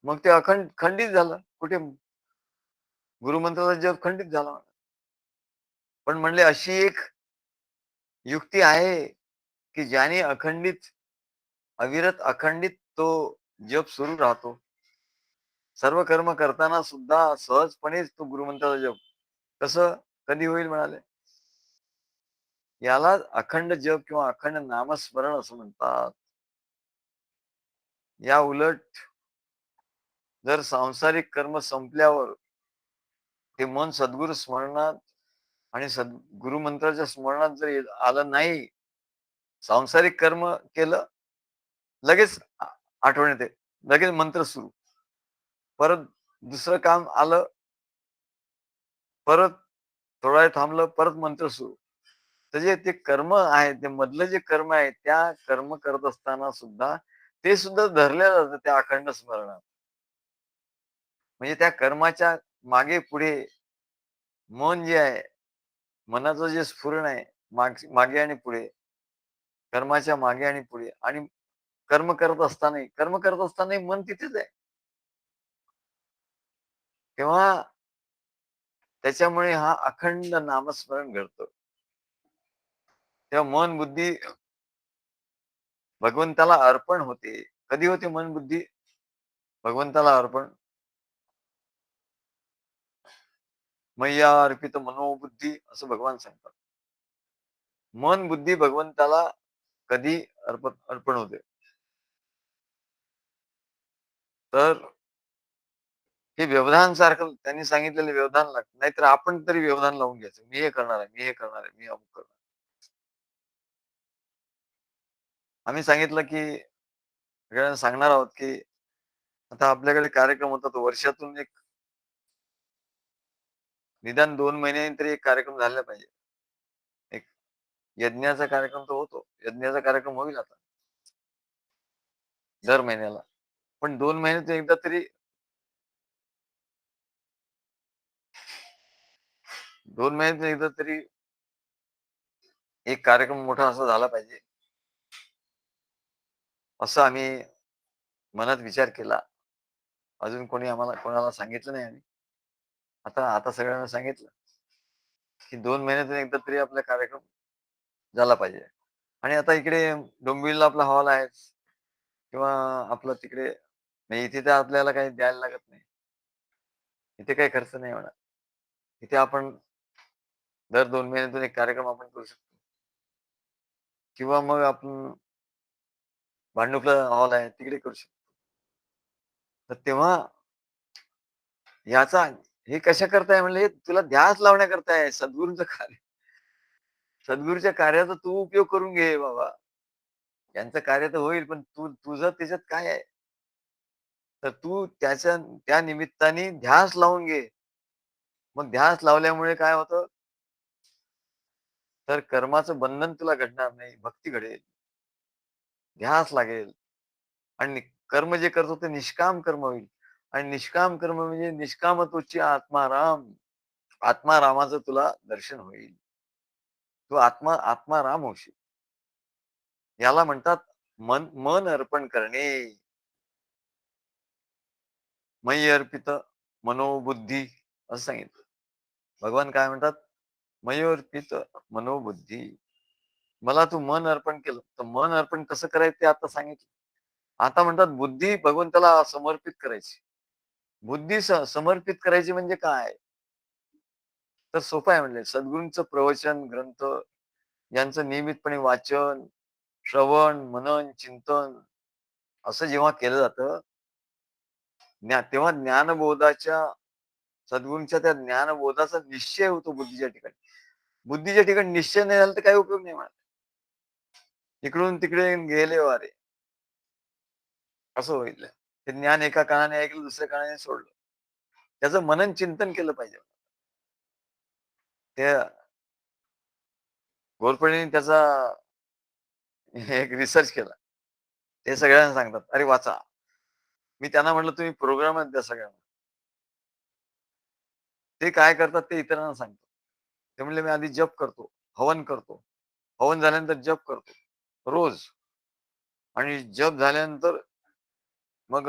मग ते खंडित झालं. कुठे गुरुमंत्राचा जप खंडित झाला. पण म्हणले अशी एक युक्ती आहे, की ज्याने अविरत अखंडित तो जप सुरू राहतो. सर्व कर्म करताना सुद्धा सहजपणेच तो गुरुमंत्राचा जप. कसं? कधी होईल म्हणाले? याला अखंड जप किंवा अखंड नामस्मरण असं म्हणतात. या उलट जर सांसारिक कर्म संपल्यावर ते मन सद्गुरू स्मरणात आणि गुरुमंत्राच्या स्मरणात जर आलं नाही, सांसारिक कर्म केलं, लगेच आठवण येते. लगेच मंत्र सुरू. परत दुसरं काम आलं, परत थोडा वेळ थांबलं, परत मंत्र सुरू. तर जे ते कर्म आहे, ते मधलं जे कर्म आहे, त्या कर्म करत असताना सुद्धा ते सुद्धा धरलं जातं त्या अखंड स्मरणात. म्हणजे त्या कर्माच्या मागे पुढे मन जे आहे, मनाचं जे स्फुरण आहे, मागे आणि पुढे, कर्माच्या मागे आणि पुढे आणि कर्म करत असतानाही मन तिथेच आहे. तेव्हा त्याच्यामुळे हा अखंड नामस्मरण घडतं. तेव्हा मन बुद्धी भगवंताला अर्पण होते. कधी होते मन बुद्धी भगवंताला अर्पण? मय्या अर्पित मनोबुद्धी असं भगवान सांगतात. मन बुद्धी भगवंताला कधी अर्पण होते? तर हे व्यवधान सारखं त्यांनी सांगितलेलं व्यवधान लागतं. नाहीतर आपण तरी व्यवधान लावून घ्यायचं. मी हे करणार आहे, मी हे करणार आहे, मी अमुक करणार. आम्ही सांगितलं की सगळ्यांना सांगणार आहोत की आता आपल्याकडे कार्यक्रम होतात. वर्षातून एक निदान 2 महिन्यांनी तरी एक कार्यक्रम झाला पाहिजे. एक यज्ञाचा कार्यक्रम तो होतो. यज्ञाचा कार्यक्रम होईल आता दर महिन्याला. पण 2 महिन्यातून एकदा तरी 2 महिन्यातून एकदा तरी एक कार्यक्रम मोठा असा झाला पाहिजे. असं आम्ही मनात विचार केला. अजून कोणाला सांगितलं नाही आम्ही. आता आता सगळ्यांना सांगितलं, की 2 महिन्यातून एकदा तरी आपला कार्यक्रम झाला पाहिजे. आणि आता इकडे डोंबिवलीला आपला हॉल आहेच किंवा आपलं तिकडे म्हणजे इथे तर आपल्याला काही द्यायला लागत नाही. इथे काही खर्च नाही होणार. इथे आपण दर 2 महिन्यातून एक कार्यक्रम आपण करू शकतो. किंवा मग आपण भांडुपला हॉल आहे तिकडे करू शकतो. तर तेव्हा याचा हे कशा करताय म्हणले, तुला ध्यास लावण्याकरता आहे. सद्गुरूच्या कार्याचा तू उपयोग करून घे बाबा. त्यांचं कार्य तर होईल, पण तुझं त्याच्यात काय आहे? तर तू त्या निमित्ताने ध्यास लावून घे. मग ध्यास लावल्यामुळे काय होतं? तर कर्माचं बंधन तुला घडणार नाही. भक्ती घडेल, ध्यास लागेल आणि कर्म जे करतो ते निष्काम कर्म होईल. आणि निष्काम कर्म म्हणजे निष्कामतोची आत्माराम. आत्मारामाचं तुला दर्शन होईल. तू आत्माराम होशील. याला म्हणतात मन मन अर्पण करणे. मयी अर्पित मनोबुद्धी असं सांगितलं. भगवान काय म्हणतात? मयी अर्पित मनोबुद्धी. मला तू मन अर्पण केलं. तर मन अर्पण कसं करायचं ते आता सांगितलं. आता म्हणतात बुद्धी भगवंताला समर्पित करायची. बुद्धी समर्पित करायची म्हणजे काय? तर सोपं आहे म्हणले. सद्गुरूंचं प्रवचन, ग्रंथ यांचं नियमितपणे वाचन, श्रवण, मनन, चिंतन असं जेव्हा केलं जातं, तेव्हा ज्ञानबोधाच्या सद्गुरूंच्या त्या ज्ञानबोधाचा निश्चय होतो बुद्धीच्या ठिकाणी. बुद्धीच्या ठिकाणी निश्चय नाही झाला तर काही उपयोग नाही म्हणा. इकडून तिकडे गेले वारे, असं होईल. ते ज्ञान एका कानाने ऐकलं, दुसऱ्या कानाने सोडलं. त्याचं मनन चिंतन केलं पाहिजे. त्या घोरपडीने त्याचा एक रिसर्च केला. ते सगळ्यांना सांगतात, "अरे वाचा." मी त्यांना म्हटलं, "तुम्ही प्रोग्रामच द्या सगळ्यांना." ते काय करतात ते इतरांना सांगतात. ते म्हणले, "मी आधी जप करतो, हवन करतो. हवन झाल्यानंतर जप करतो रोज आणि जप झाल्यानंतर मग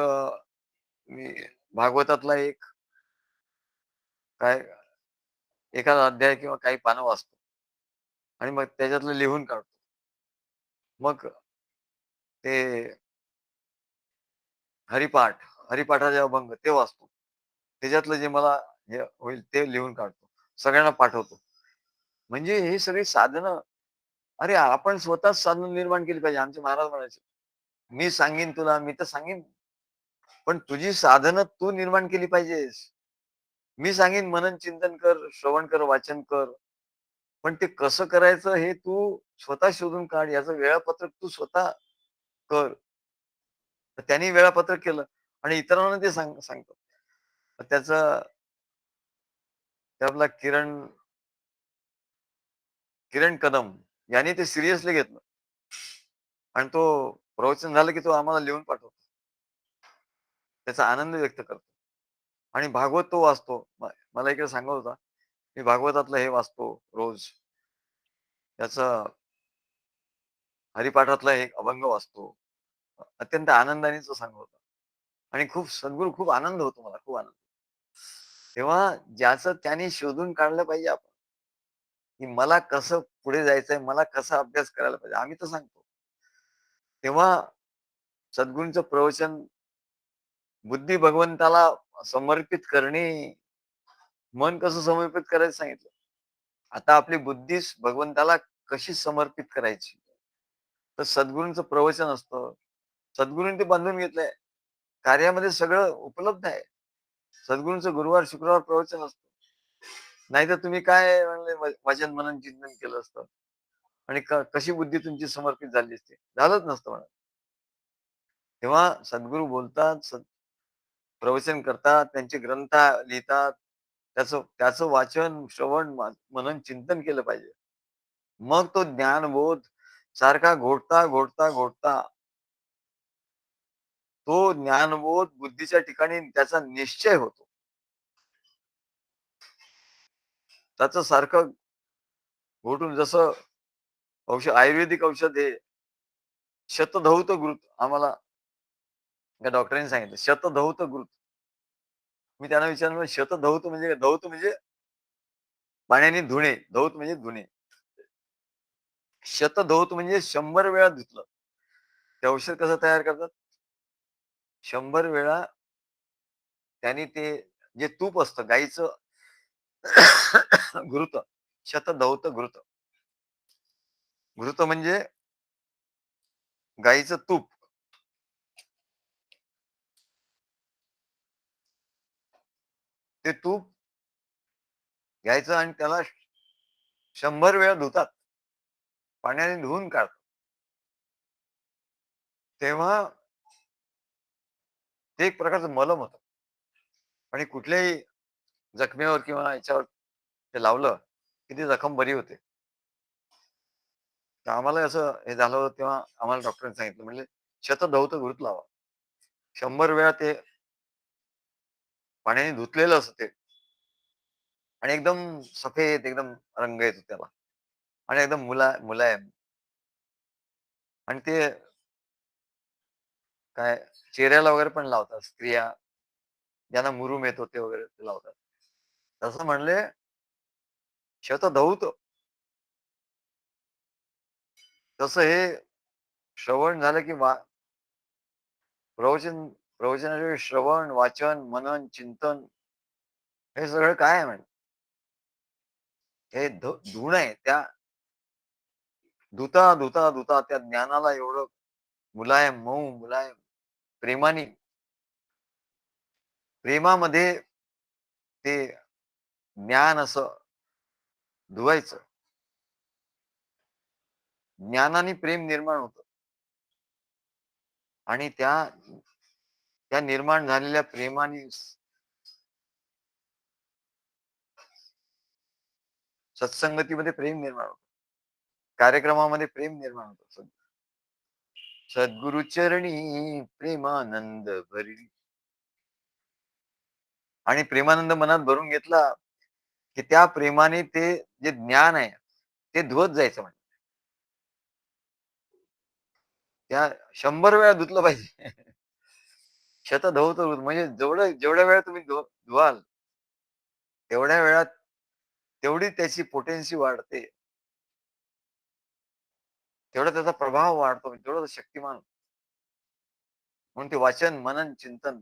मी भागवतातला एक काय एखादा अध्याय किंवा काही पानं वाचतो आणि मग त्याच्यातलं लिहून काढतो. मग ते हरिपाठ, हरिपाठाचे अभंग ते वाचतो. त्याच्यातलं जे मला हे होईल ते लिहून काढतो. सगळ्यांना पाठवतो. म्हणजे हे सगळी साधनं अरे आपण स्वतःच साधनं निर्माण केली पाहिजे. आमचे महाराज म्हणायचे. मी सांगीन तुला, मी तर सांगीन, पण तुझी साधनं तू निर्माण केली पाहिजेस. मी सांगेन मनन चिंतन कर, श्रवण कर, वाचन कर. पण ते कसं करायचं हे तू स्वतः शोधून काढ. याचं वेळापत्रक तू स्वतः कर. तर त्यांनी वेळापत्रक केलं आणि इतरांना ते सांगतो. त्याचं ते आपला किरण कदम यांनी ते सिरियसली घेतलं आणि तो प्रवचन झालं की तो आम्हाला लिहून पाठवतो. त्याचा आनंद व्यक्त करतो आणि भागवत तो वाचतो. मला इकडे सांगत होता, मी भागवतातलं हे वाचतो रोज. त्याचं हरिपाठातला एक अभंग वाचतो. अत्यंत आनंदाने तो सांगत होता आणि खूप सद्गुरू खूप आनंद होतो मला, खूप आनंद. तेव्हा ज्याचं त्याने शोधून काढलं पाहिजे आपण, की मला कसं पुढे जायचंय, मला कसा अभ्यास करायला पाहिजे. आम्ही तर सांगतो. तेव्हा सद्गुरूंचं प्रवचन बुद्धी भगवंताला समर्पित करणे. मन कसं समर्पित करायचं सांगितलं. आता आपली बुद्धीच भगवंताला कशी समर्पित करायची? तर सद्गुरूंचं प्रवचन असतं. सद्गुरूंनी ते बांधून घेतलंय. कार्यामध्ये सगळं उपलब्ध आहे. सद्गुरूंचं गुरुवार, शुक्रवार प्रवचन असतं. नाहीतर तुम्ही काय म्हणले वाचन, मनन, चिंतन केलं असतं आणि कशी बुद्धी तुमची समर्पित झाली असती? झालंच नसतं म्हणा. तेव्हा सद्गुरू बोलतात, प्रवचन करतात, त्यांचे ग्रंथ लिहितात. त्याचं त्याचं वाचन, श्रवण, मनन, चिंतन केलं पाहिजे. मग तो ज्ञानबोध सारखा घोटता तो ज्ञानबोध बुद्धीच्या ठिकाणी त्याचा निश्चय होतो. त्याचं सारखं घोटून जसं आयुर्वेदिक औषध हे शतधौत घृत आम्हाला त्या डॉक्टरांनी सांगितलं. शतधौत घृत. मी त्यांना विचारलं शतधौत म्हणजे काय? धौत म्हणजे पाण्याने धुणे. धौत म्हणजे धुणे. शतधौत म्हणजे 100 वेळा धुतलं. ते औषध कसं तयार करतात? 100 वेळा त्यांनी ते जे तूप असतं गाईचं घृत, शतधौत घृत. घृत म्हणजे गाईचं तूप. ते तूप घ्यायचं आणि त्याला 100 वेळा धुतात. पाण्याने धुवून काढतात. तेव्हा ते एक प्रकारचं मलम होतं आणि कुठल्याही जखमेवर किंवा याच्यावर ते लावलं, की ती जखम बरी होते. तर आम्हाला असं हे झालं होतं तेव्हा आम्हाला डॉक्टरांनी सांगितलं म्हणले, "शतधौत घृत लावा." 100 वेळा ते पाण्याने धुतलेलं असतं ते आणि एकदम सफेद एकदम रंग येतो त्याला आणि एकदम मुलायम आणि ते काय चेहऱ्याला वगैरे पण लावतात स्त्रिया, ज्यांना मुरूम येतो ते वगैरे ते लावतात. तसं म्हणले शतधौत तसं हे श्रवण झालं की प्रवचन प्रवचनाचे श्रवण, वाचन, मनन, चिंतन हे सगळं काय आहे म्हणजे हे धुणं आहे. त्या धुता त्या ज्ञानाला एवढं मुलायम, मऊ, मुलायम, प्रेमाने प्रेमामध्ये ते ज्ञान असं धुवायचं. ज्ञानाने प्रेम निर्माण होतं आणि त्या त्या निर्माण झालेल्या प्रेमाने सत्संगतीमध्ये प्रेम निर्माण होतं. कार्यक्रमामध्ये प्रेम निर्माण होतं. सद्गुरु चरणी प्रेमानंद भरी आणि प्रेमानंद मनात भरून घेतला, की त्या प्रेमाने ते जे ज्ञान आहे, ते धुवत जायचं म्हणजे. त्या 100 वेळा धुतलं पाहिजे. शतधौत म्हणजे जेवढ्या वेळा तुम्ही धुवाल, तेवढ्या वेळात तेवढी त्याची पोटेन्सी वाढते. तेवढा त्याचा प्रभाव वाढतो, तेवढं शक्तिमान. म्हणून ते वाचन, मनन, चिंतन.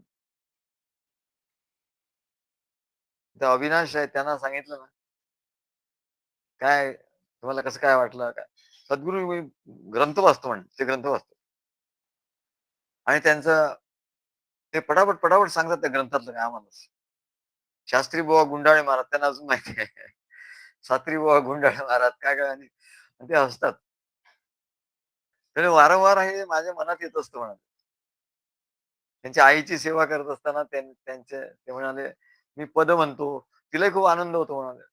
तर अविनाश आहे त्यांना सांगितलं ना, काय तुम्हाला कसं काय वाटलं काय? सद्गुरू मी ग्रंथ वाचतो म्हणे. ते ग्रंथ वाचतो. आणि त्यांचं ते पटापट सांगतात त्या ग्रंथातलं काय आम्हाला. शास्त्री बुवा गुंडाळे महाराज त्यांना अजून माहिती आहे. शास्त्री बुवा गुंडाळे महाराज काय आणि ते हसतात. तर वारंवार हे माझ्या मनात येत असतं म्हणाले. त्यांच्या आईची सेवा करत असताना त्यांचे ते म्हणाले, "मी पद म्हणतो." तिलाही खूप आनंद होतो म्हणाले.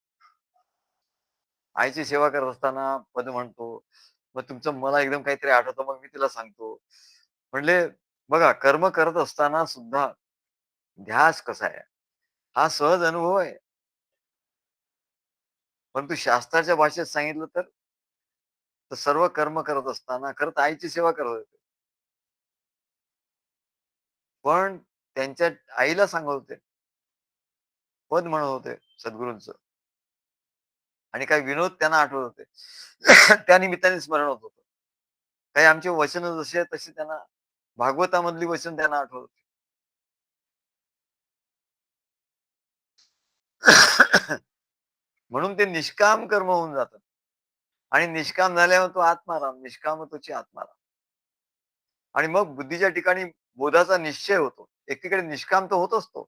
आईची सेवा करत असताना पद म्हणतो. मग तुमचं मला एकदम काहीतरी आठवतं, मग मी तिला सांगतो. म्हणले, बघा कर्म करत असताना सुद्धा ध्यास कसा आहे, हा सहज अनुभव आहे. परंतु शास्त्राच्या भाषेत सांगितलं तर सर्व कर्म करत असताना खरं तर आईची सेवा करत होते. पण त्यांच्या आईला सांगत होते, पद म्हणत होते सद्गुरूंचं आणि काही विनोद त्यांना आठवत होते. त्या निमित्ताने स्मरण होत होतं. काही आमचे वचन जशी आहेत तशी त्यांना भागवतामधली वचन त्यांना आठवत होती. म्हणून ते निष्काम कर्म होऊन जातात आणि निष्काम झाल्यावर तो आत्माराम, निष्काम तोची आत्माराम. आणि मग बुद्धीच्या ठिकाणी बोधाचा निश्चय होतो. एकीकडे निष्काम तर होत असतो.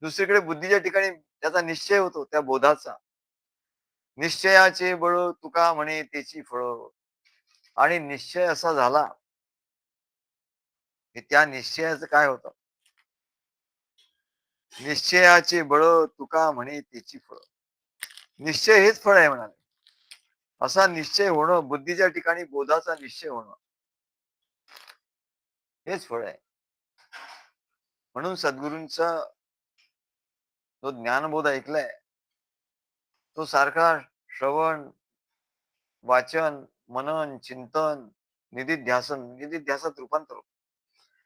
दुसरीकडे बुद्धीच्या ठिकाणी त्याचा निश्चय होतो त्या बोधाचा. निश्चयाचे बळ तुका म्हणे त्याची फळं. आणि निश्चय असा झाला, की त्या निश्चयाचं काय होतं? निश्चयाचे बळ तुका म्हणे त्याची फळं. निश्चय हेच फळ आहे म्हणाले. असा निश्चय होणं, बुद्धीच्या ठिकाणी बोधाचा निश्चय होणं, हेच फळ आहे. म्हणून सद्गुरूंचा जो ज्ञानबोध ऐकलाय, तो सारखा श्रवण, वाचन, मनन, चिंतन, निधिध्यासन, निधिध्यासात रूपांतर होतं.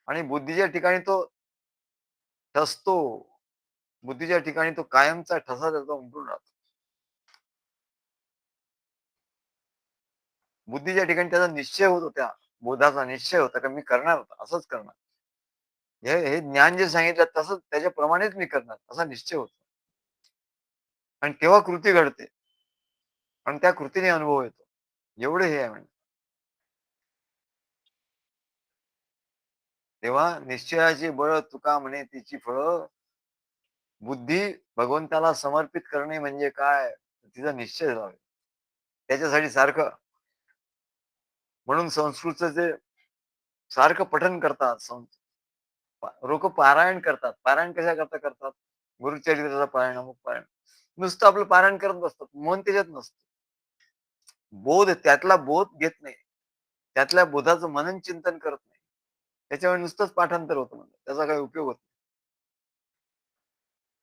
आणि बुद्धीच्या ठिकाणी तो ठसतो. बुद्धीच्या ठिकाणी तो कायमचा ठसा त्याचा उमटून राहतो. बुद्धीच्या ठिकाणी त्याचा निश्चय होतो त्या बोधाचा निश्चय होता, की मी करणार होता, असंच करणार. हे ज्ञान जे सांगितलं तसंच त्याच्याप्रमाणेच मी करणार, असा निश्चय होतो. आणि तेव्हा कृती घडते आणि त्या कृतीने अनुभव येतो. एवढं हे आहे म्हणजे. तेव्हा निश्चयाची बळ तुका म्हणे तिची फळं. बुद्धी भगवंताला समर्पित करणे म्हणजे काय? तिचा निश्चय झाला. त्याच्यासाठी सारखं म्हणून संस्कृतचं जे सारखं पठण करतात. लोकं पारायण करतात. पारायण कशाकरता करतात? गुरुचरित्राचं पारायण, अमुक पारायण. नुसतं आपलं पारायण करत बसतात. मन त्याच्यात नसतं. त्यातला बोध घेत नाही. त्यातल्या बोधाचं मनन चिंतन करत नाही. त्याच्यामुळे नुसतंच पाठांतर होतं म्हणजे. त्याचा काही उपयोग होत नाही.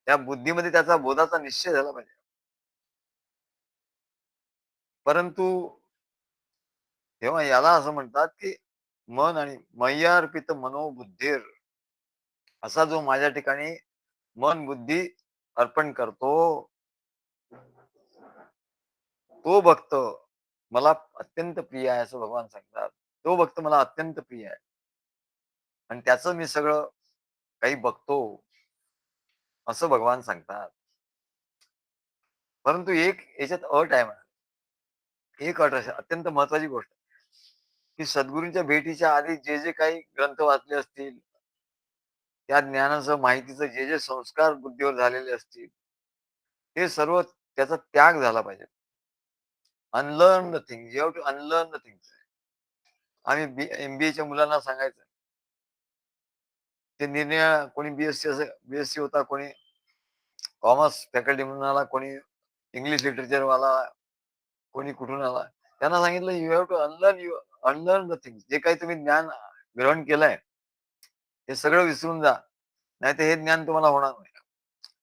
त्या बुद्धीमध्ये त्याचा बोधाचा निश्चय झाला पाहिजे. परंतु तेव्हा याला असं म्हणतात, की मन आणि मय्यार्पित मनोबुद्धीर, असा जो माझ्या ठिकाणी मन बुद्धी अर्पण करतो, तो भक्त मला अत्यंत प्रिय आहे असं भगवान सांगतात. तो भक्त मला अत्यंत प्रिय आहे आणि त्याचं मी सगळं काही बघतो असं भगवान सांगतात. परंतु एक याच्यात अट आहे म्हणा. एक अट अशी अत्यंत महत्वाची गोष्ट, की सद्गुरूंच्या भेटीच्या आधी जे काही ग्रंथ वाचले असतील, त्या ज्ञानाचं, माहितीचं जे संस्कार बुद्धीवर झालेले असतील, ते सर्व त्याचा त्याग झाला पाहिजे. Unlearn the things. You have to unlearn the things. आम्ही एमबीएच्या मुलांना सांगायचं. ते निर्णय कोणी बीएससी होता, कोणी कॉमर्स फॅकल्टी म्हणून आला, कोणी इंग्लिश लिटरेचर वाला, कोणी कुठून आला. त्यांना सांगितलं you have to unlearn the things. जे काही तुम्ही ज्ञान ग्रहण केलंय, हे सगळं विसरून जा. नाहीतर हे ज्ञान तुम्हाला होणार नाही.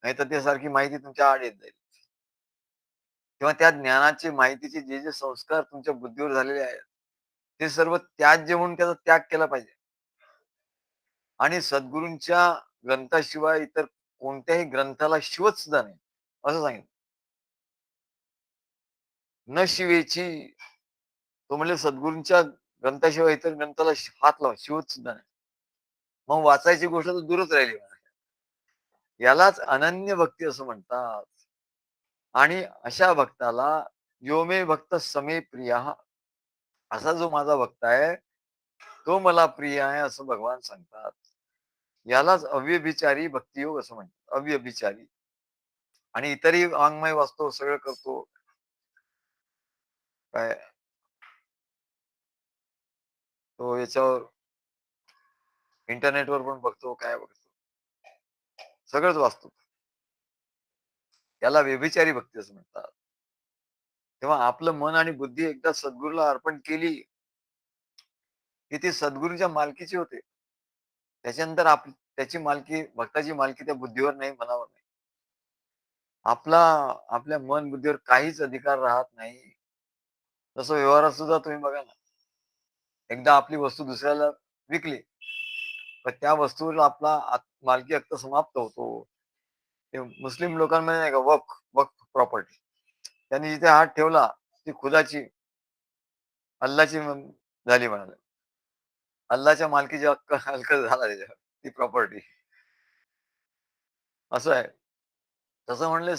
नाहीतर ते सारखी माहिती तुमच्या आड येत जाईल. किंवा त्या ज्ञानाची, माहितीचे जे संस्कार तुमच्या बुद्धीवर झालेले आहेत, ते सर्व त्याज्य म्हणून त्याचा त्याग केला पाहिजे. आणि सद्गुरूंच्या ग्रंथाशिवाय इतर कोणत्याही ग्रंथाला शिवत सुद्धा नाही, असं सांगितलं. न शिवेची. तो म्हणजे सद्गुरूंच्या ग्रंथाशिवाय इतर ग्रंथाला हात लावा, शिवत सुद्धा नाही. मग वाचायची गोष्ट तर दूरच राहिली. यालाच अनन्य भक्ती असं म्हणतात. आणि अशा भक्ताला यो मे भक्त समे प्रिया, असा जो माझा भक्त आहे, तो मला प्रिय आहे असं भगवान सांगतात. यालाच अव्यभिचारी भक्तियोग असं म्हणतात. अव्यभिचारी. आणि इतरही वाङ्मय वाचतो, सगळं करतो. काय तो याच्यावर इंटरनेटवर पण बघतो, काय बघतो. सगळंच वाचतो. याला व्यभिचारी भक्ती असं म्हणतात. तेव्हा आपलं मन आणि बुद्धी एकदा सद्गुरूला अर्पण केली, की ती सद्गुरूच्या मालकीची होते. त्याच्यानंतर त्याची मालकी, भक्ताची मालकी त्या बुद्धीवर नाही, मनावर नाही. आपला आपल्या मन बुद्धीवर काहीच अधिकार राहत नाही. तसं व्यवहारात सुद्धा तुम्ही बघा ना, एकदा आपली वस्तू दुसऱ्याला विकली, तर त्या वस्तूवर आपला मालकी हक्क समाप्त होतो. ते मुस्लिम लोकांमध्ये नाही का, वक्फ वक्फ प्रॉपर्टी. त्यांनी जिथे हात ठेवला, ती खुदाची, अल्लाची झाली म्हणाले. अल्लाच्या मालकीची हक्क हक्क झाला त्याच्यावर, ती प्रॉपर्टी. असं आहे. तसं म्हणले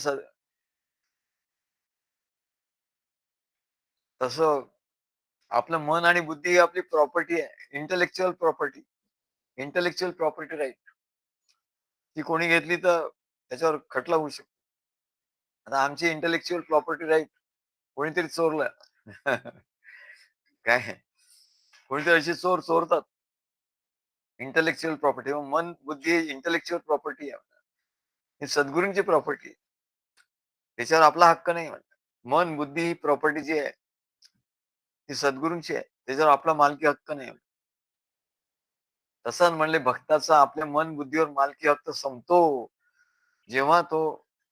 तसं आपलं मन आणि बुद्धी ही आपली प्रॉपर्टी आहे. Intellectual property. Intellectual property right. ती कोणी घेतली तर त्याच्यावर खटला होऊ शकतो. आता आमची इंटलेक्चुअल प्रॉपर्टी राइट कोणीतरी चोरलं. काय? कोणीतरी अशी चोरतात. Intellectual property. मन, बुद्धी इंटलेक्चुअल प्रॉपर्टी आहे. ही सद्गुरूंची प्रॉपर्टी आहे. त्याच्यावर आपला हक्क नाही म्हणतात. मन, बुद्धी ही प्रॉपर्टी जी आहे, ती सद्गुरूंची आहे. त्याच्यावर आपला मालकी हक्क नाही. तसंच म्हणले भक्ताचा आपल्या मन बुद्धीवर मालकी हक्क संपतो, जेव्हा तो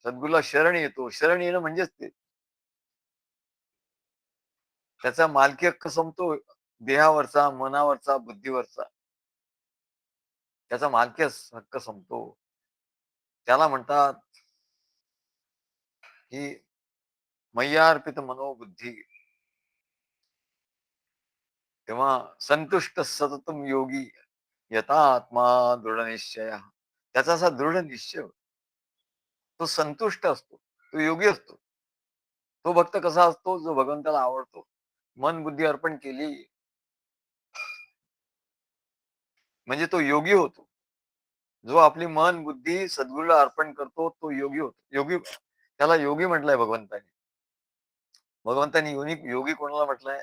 सद्गुरूला शरण येतो. शरण येणं म्हणजेच ते. त्याचा मालकी हक्क संपतो देहावरचा, मनावरचा, बुद्धीवरचा. त्याचा मालकी हक्क संपतो. त्याला म्हणतात, की मय्यार्पित मनोबुद्धी. तेव्हा संतुष्ट सततम योगी यथा आत्मा दृढनिश्चय. त्याचा असा दृढ निश्चय होतो. तो संतुष्ट असतो. तो योगी असतो. तो भक्त कसा असतो? जो भगवंताला आवडतो. मन बुद्धी अर्पण केली म्हणजे तो योगी होतो. जो आपली मन बुद्धी सद्गुरूला अर्पण करतो, तो योगी होतो. त्याला योगी म्हटलंय भगवंतानी. भगवंतानी योगी कोणाला म्हटलंय?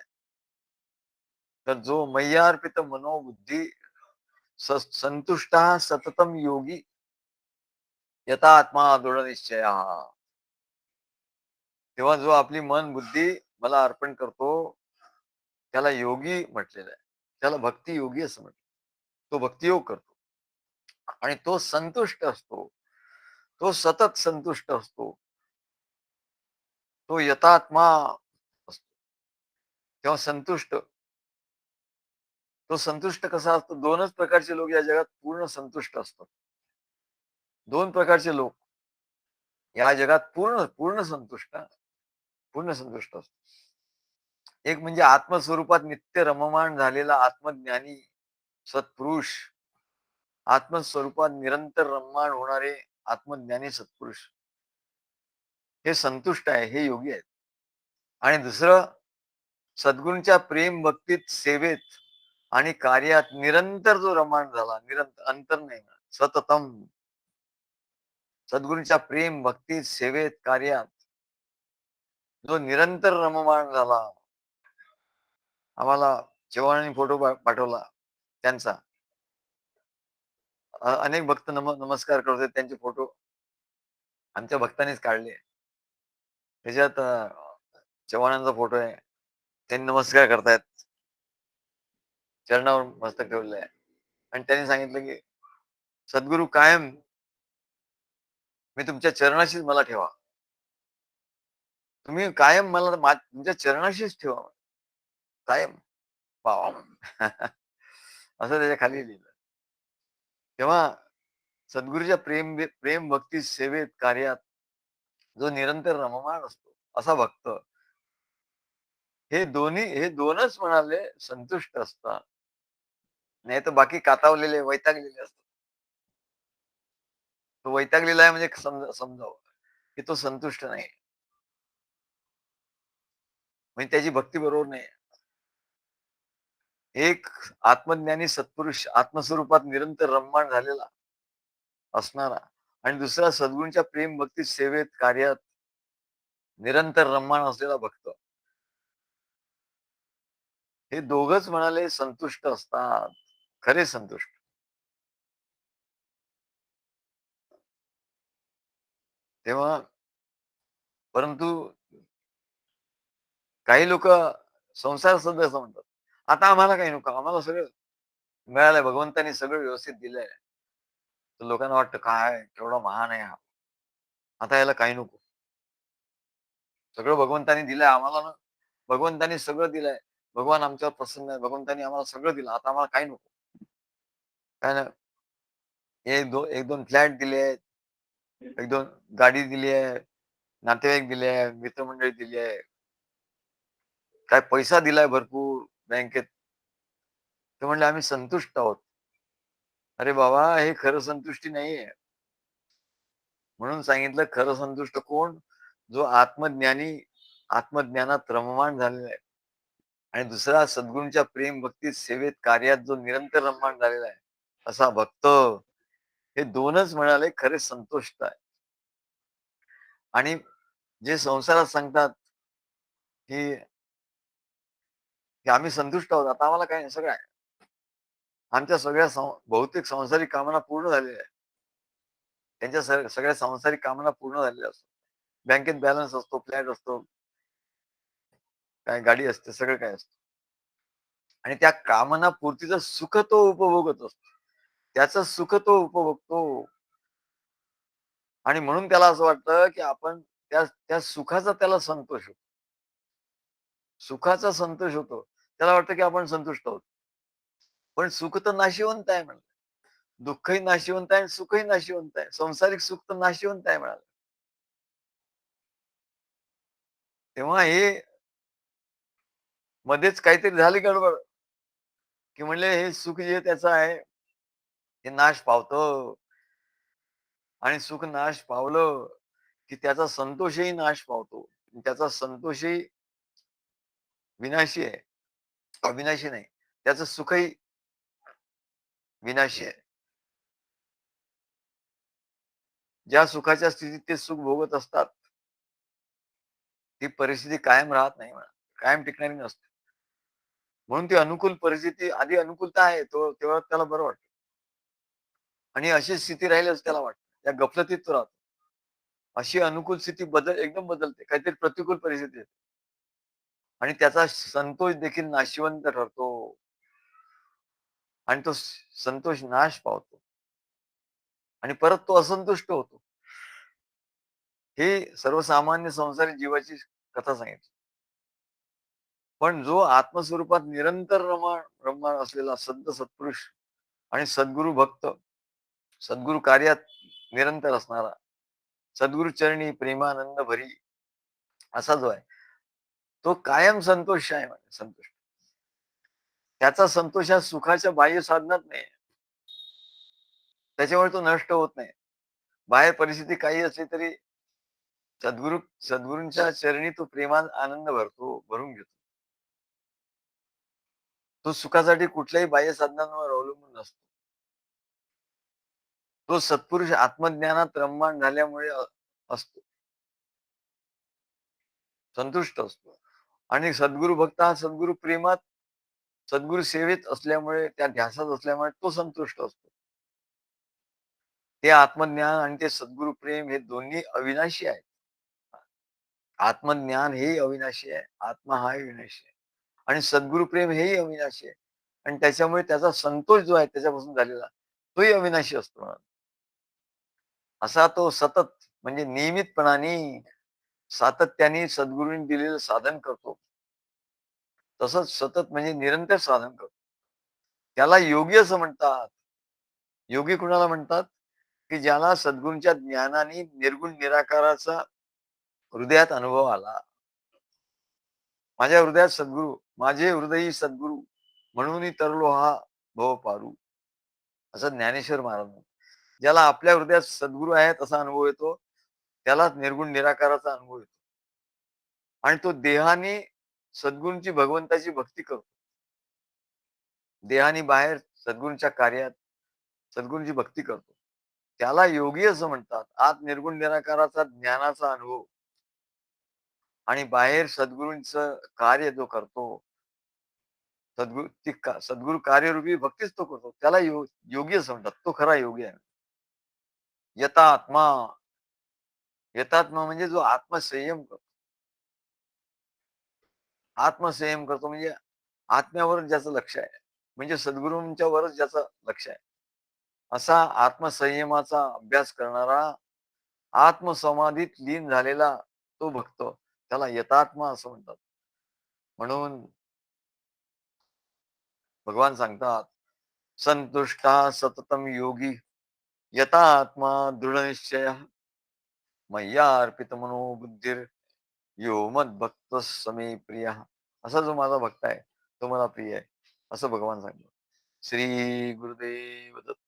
तर जो मय्यार्पित मनोबुद्धी संतुष्ट सततम योगी यथा आत्मा दृढ निश्चय. तेव्हा जो आपली मन बुद्धी मला अर्पण करतो, त्याला योगी म्हटलेलं आहे. त्याला भक्ती योगी असं म्हटलं. तो भक्तियोग करतो आणि तो संतुष्ट असतो. तो सतत संतुष्ट असतो. तो यथात्मा असतो. तेव्हा संतुष्ट तो संतुष्ट कसा असतो? 2च प्रकारचे लोक या जगात पूर्ण संतुष्ट असतात. 2 प्रकारचे लोक या जगात पूर्ण पूर्ण संतुष्ट हां, पूर्ण संतुष्ट असतात. एक म्हणजे आत्मस्वरूपात नित्य रममाण झालेला आत्मज्ञानी सत्पुरुष, आत्मस्वरूपात निरंतर रममाण होणारे आत्मज्ञानी सत्पुरुष. हे संतुष्ट आहे, हे योगी आहेत. आणि दुसरं सद्गुरूंच्या प्रेम, भक्तीत, सेवेत आणि कार्यात निरंतर जो रममाण झाला, निरंतर अंतर नाही, सततम. सद्गुरूंच्या प्रेम, भक्तीत, सेवेत, कार्यात जो निरंतर रममाण झाला. आम्हाला चव्हाणांनी फोटो पाठवला त्यांचा. अनेक भक्त नमस्कार करत त्यांचे फोटो आमच्या भक्तांनीच काढले. त्याच्यात चव्हाणांचा फोटो आहे. त्यांनी नमस्कार करतायत. चरणावर मस्तक ठेवलेलं आहे. आणि त्यांनी सांगितलं, की "सद्गुरू कायम मी तुमच्या चरणाशीच मला ठेवा. तुम्ही कायम मला तुमच्या चरणाशीच ठेवा. कायम." वॉव! असं त्याच्या खाली लिहिलं. तेव्हा सद्गुरूच्या प्रेम, भक्ती, सेवेत, कार्यात जो निरंतर रममाण असतो, असा भक्त हे 2च म्हणाले संतुष्ट असतात. नाहीतर बाकी कातावलेले, वैतागलेले असतात. तो वैतागलेला आहे म्हणजे समजावं, की तो संतुष्ट नाही. म्हणजे त्याची भक्ती बरोबर नाही. एक आत्मज्ञानी सत्पुरुष आत्मस्वरूपात निरंतर रममाण झालेला असणारा आणि दुसरा सद्गुरूंच्या प्रेम, भक्ती, सेवेत, कार्यात निरंतर रममाण असलेला भक्त. हे दोघंच म्हणाले संतुष्ट असतात. खरे संतुष्ट. तेव्हा परंतु काही लोकं संसार असं म्हणतात. आता आम्हाला काही नको. आम्हाला सगळं मिळालंय. भगवंतांनी सगळं व्यवस्थित दिलंय. तर लोकांना वाटतं काय केवढा महान आहे हा. आता याला काही नको. सगळं भगवंतांनी दिलंय आम्हाला ना. भगवंतांनी सगळं दिलंय. भगवान आमच्यावर प्रसन्न आहे. भगवंतांनी आम्हाला सगळं दिलं. आता आम्हाला काही नको. काय ना 1-2 फ्लॅट दिले आहेत. 1-2 गाडी दिली आहे. नातेवाईक दिले आहे. मित्रमंडळी दिली आहे. काय पैसा दिलाय भरपूर बँकेत. ते म्हणले आम्ही संतुष्ट आहोत. अरे बाबा, हे खरं संतुष्टी नाहीये. म्हणून सांगितलं खरं संतुष्ट कोण? जो आत्मज्ञानी, आत्मज्ञानात रममाण झालेला आहे आणि दुसरा सद्गुरूंच्या प्रेम, भक्तीत, सेवेत, कार्यात जो निरंतर रममाण झालेला आहे, असा भक्त. हे 2च म्हणाले खरे संतुष्ट आहे. आणि जे संसारात सांगतात, की की आम्ही संतुष्ट आहोत. आता आम्हाला काही नाही, सगळं आहे. आमच्या सगळ्या बहुतेक सांसारिक कामना पूर्ण झालेल्या आहेत. त्यांच्या सगळ्या सांसारिक कामना पूर्ण झालेल्या असतात. बँकेत बॅलन्स असतो, फ्लॅट असतो, काय गाडी असते, सगळं काही असतं. आणि त्या कामना पूर्तीचं सुख तो उपभोगत असतो. त्याचं सुख तो उपभोगतो आणि म्हणून त्याला असं वाटतं, की आपण त्या त्या सुखाचा त्याला संतोष होतो. सुखाचा संतोष होतो. त्याला वाटतं, की आपण संतुष्ट आहोत. पण सुख तर नाशिवंत आहे म्हणलं. दुःखही नाशिवंत आहे आणि सुखही नाशिवंत आहे. सांसारिक सुख तर नाशिवंत आहे म्हणाले. तेव्हा हे मध्येच काहीतरी झाली गडबड, की म्हणले हे सुख जे त्याचं आहे, हे नाश पावतं आणि सुख नाश पावलं, की त्याचा संतोषही नाश पावतो. त्याचा संतोषही विनाशी आहे. अविनाशी नाही. त्याचं सुखही विनाशी आहे. ज्या सुखाच्या स्थितीत ते सुख भोगत असतात, ती परिस्थिती कायम राहत नाही म्हणा. कायम टिकणारी नसते. म्हणून ती अनुकूल परिस्थिती आधी अनुकूलता आहे, तेव्हा त्याला बरं वाटतं. आणि अशी स्थिती राहीलच त्याला वाटतं. त्या गफलतीत तो राहतो. अशी अनुकूल स्थिती एकदम बदलते. काहीतरी प्रतिकूल परिस्थिती येते आणि त्याचा संतोष देखील नाशिवंत ठरतो आणि तो संतोष नाश पावतो आणि परत तो असंतुष्ट होतो. हे सर्वसामान्य संसारी जीवाची कथा सांगितली. पण जो आत्मस्वरूपात निरंतर रममाण असलेला संत सत्पुरुष आणि सद्गुरू भक्त, सद्गुरू कार्यात निरंतर असणारा, सद्गुरू चरणी प्रेमानंद भरी असा जो आहे, तो कायम संतोष आहे म्हणजे संतुष्ट. त्याचा संतोष हा सुखाच्या बाह्य साधनात नाही. त्याच्यामुळे तो नष्ट होत नाही. बाहेर परिस्थिती काही असली तरी सद्गुरू सद्गुरूंच्या चरणी तो प्रेमान आनंद भरून घेतो. तो सुखासाठी कुठल्याही बाह्य साधनांवर अवलंबून नसतो. तो सत्पुरुष आत्मज्ञानात रममाण झाल्यामुळे असतो, संतुष्ट असतो. आणि सद्गुरू भक्त हा सद्गुरू प्रेमात, सद्गुरू सेवेत असल्यामुळे, त्या ध्यासात असल्यामुळे तो संतुष्ट असतो. ते आत्मज्ञान आणि ते सद्गुरू प्रेम हे दोन्ही अविनाशी आहेत. आत्मज्ञान हेही अविनाशी आहे, आत्मा हाही विनाशी आहे. आणि सद्गुरू प्रेम हेही अविनाशी आहे. आणि त्याच्यामुळे त्याचा संतोष जो आहे त्याच्यापासून झालेला, तोही अविनाशी असतो. असा तो सतत म्हणजे नियमितपणाने, सातत्याने सद्गुरूंनी दिलेलं साधन करतो. तसंच सतत म्हणजे निरंतर साधन करतो. त्याला योगी असं म्हणतात. योगी कुणाला म्हणतात? की ज्याला सद्गुरूंच्या ज्ञानाने निर्गुण निराकाराचा हृदयात अनुभव आला. माझ्या हृदयात सद्गुरू, माझे हृदयी सद्गुरू, म्हणून तरलो हा भव पारू. असं ज्ञानेश्वर महाराज म्हणतात. ज्याला आपल्या हृदयात सद्गुरू आहेत असा अनुभव येतो, त्यालाच निर्गुण निराकाराचा अनुभव येतो. आणि तो देहाने सद्गुरूंची भगवंताची भक्ती करतो. देहाने बाहेर सद्गुरूंच्या कार्यात सद्गुरूंची भक्ती करतो. त्याला योगी असं म्हणतात. आत निर्गुण निराकाराचा ज्ञानाचा अनुभव आणि बाहेर सद्गुरूंचं कार्य जो करतो, सद्गुरू कार्यरूपी भक्तीच तो करतो. त्याला योगी असं म्हणतात. तो खरा योगी आहे. यतात्मा, यतात्मा म्हणजे जो आत्मसंयम करतो. आत्मसंयम करतो म्हणजे आत्म्यावरच ज्याचं लक्ष आहे. म्हणजे सद्गुरूंच्या वरच ज्याचं लक्ष आहे. असा आत्मसंयमाचा अभ्यास करणारा, आत्मसमाधीत लीन झालेला तो भक्त, त्याला यतात्मा असं म्हणतात. म्हणून भगवान सांगतात, संतुष्टा सततम योगी यतात्मा दृढनिश्चय मय्या अर्पित मनोबुद्धिर यो मद भक्त समे प्रिय. असा जो माझा भक्त आहे तो मला प्रिय आहे, असं भगवान सांगतात. श्री गुरुदेव दत्त.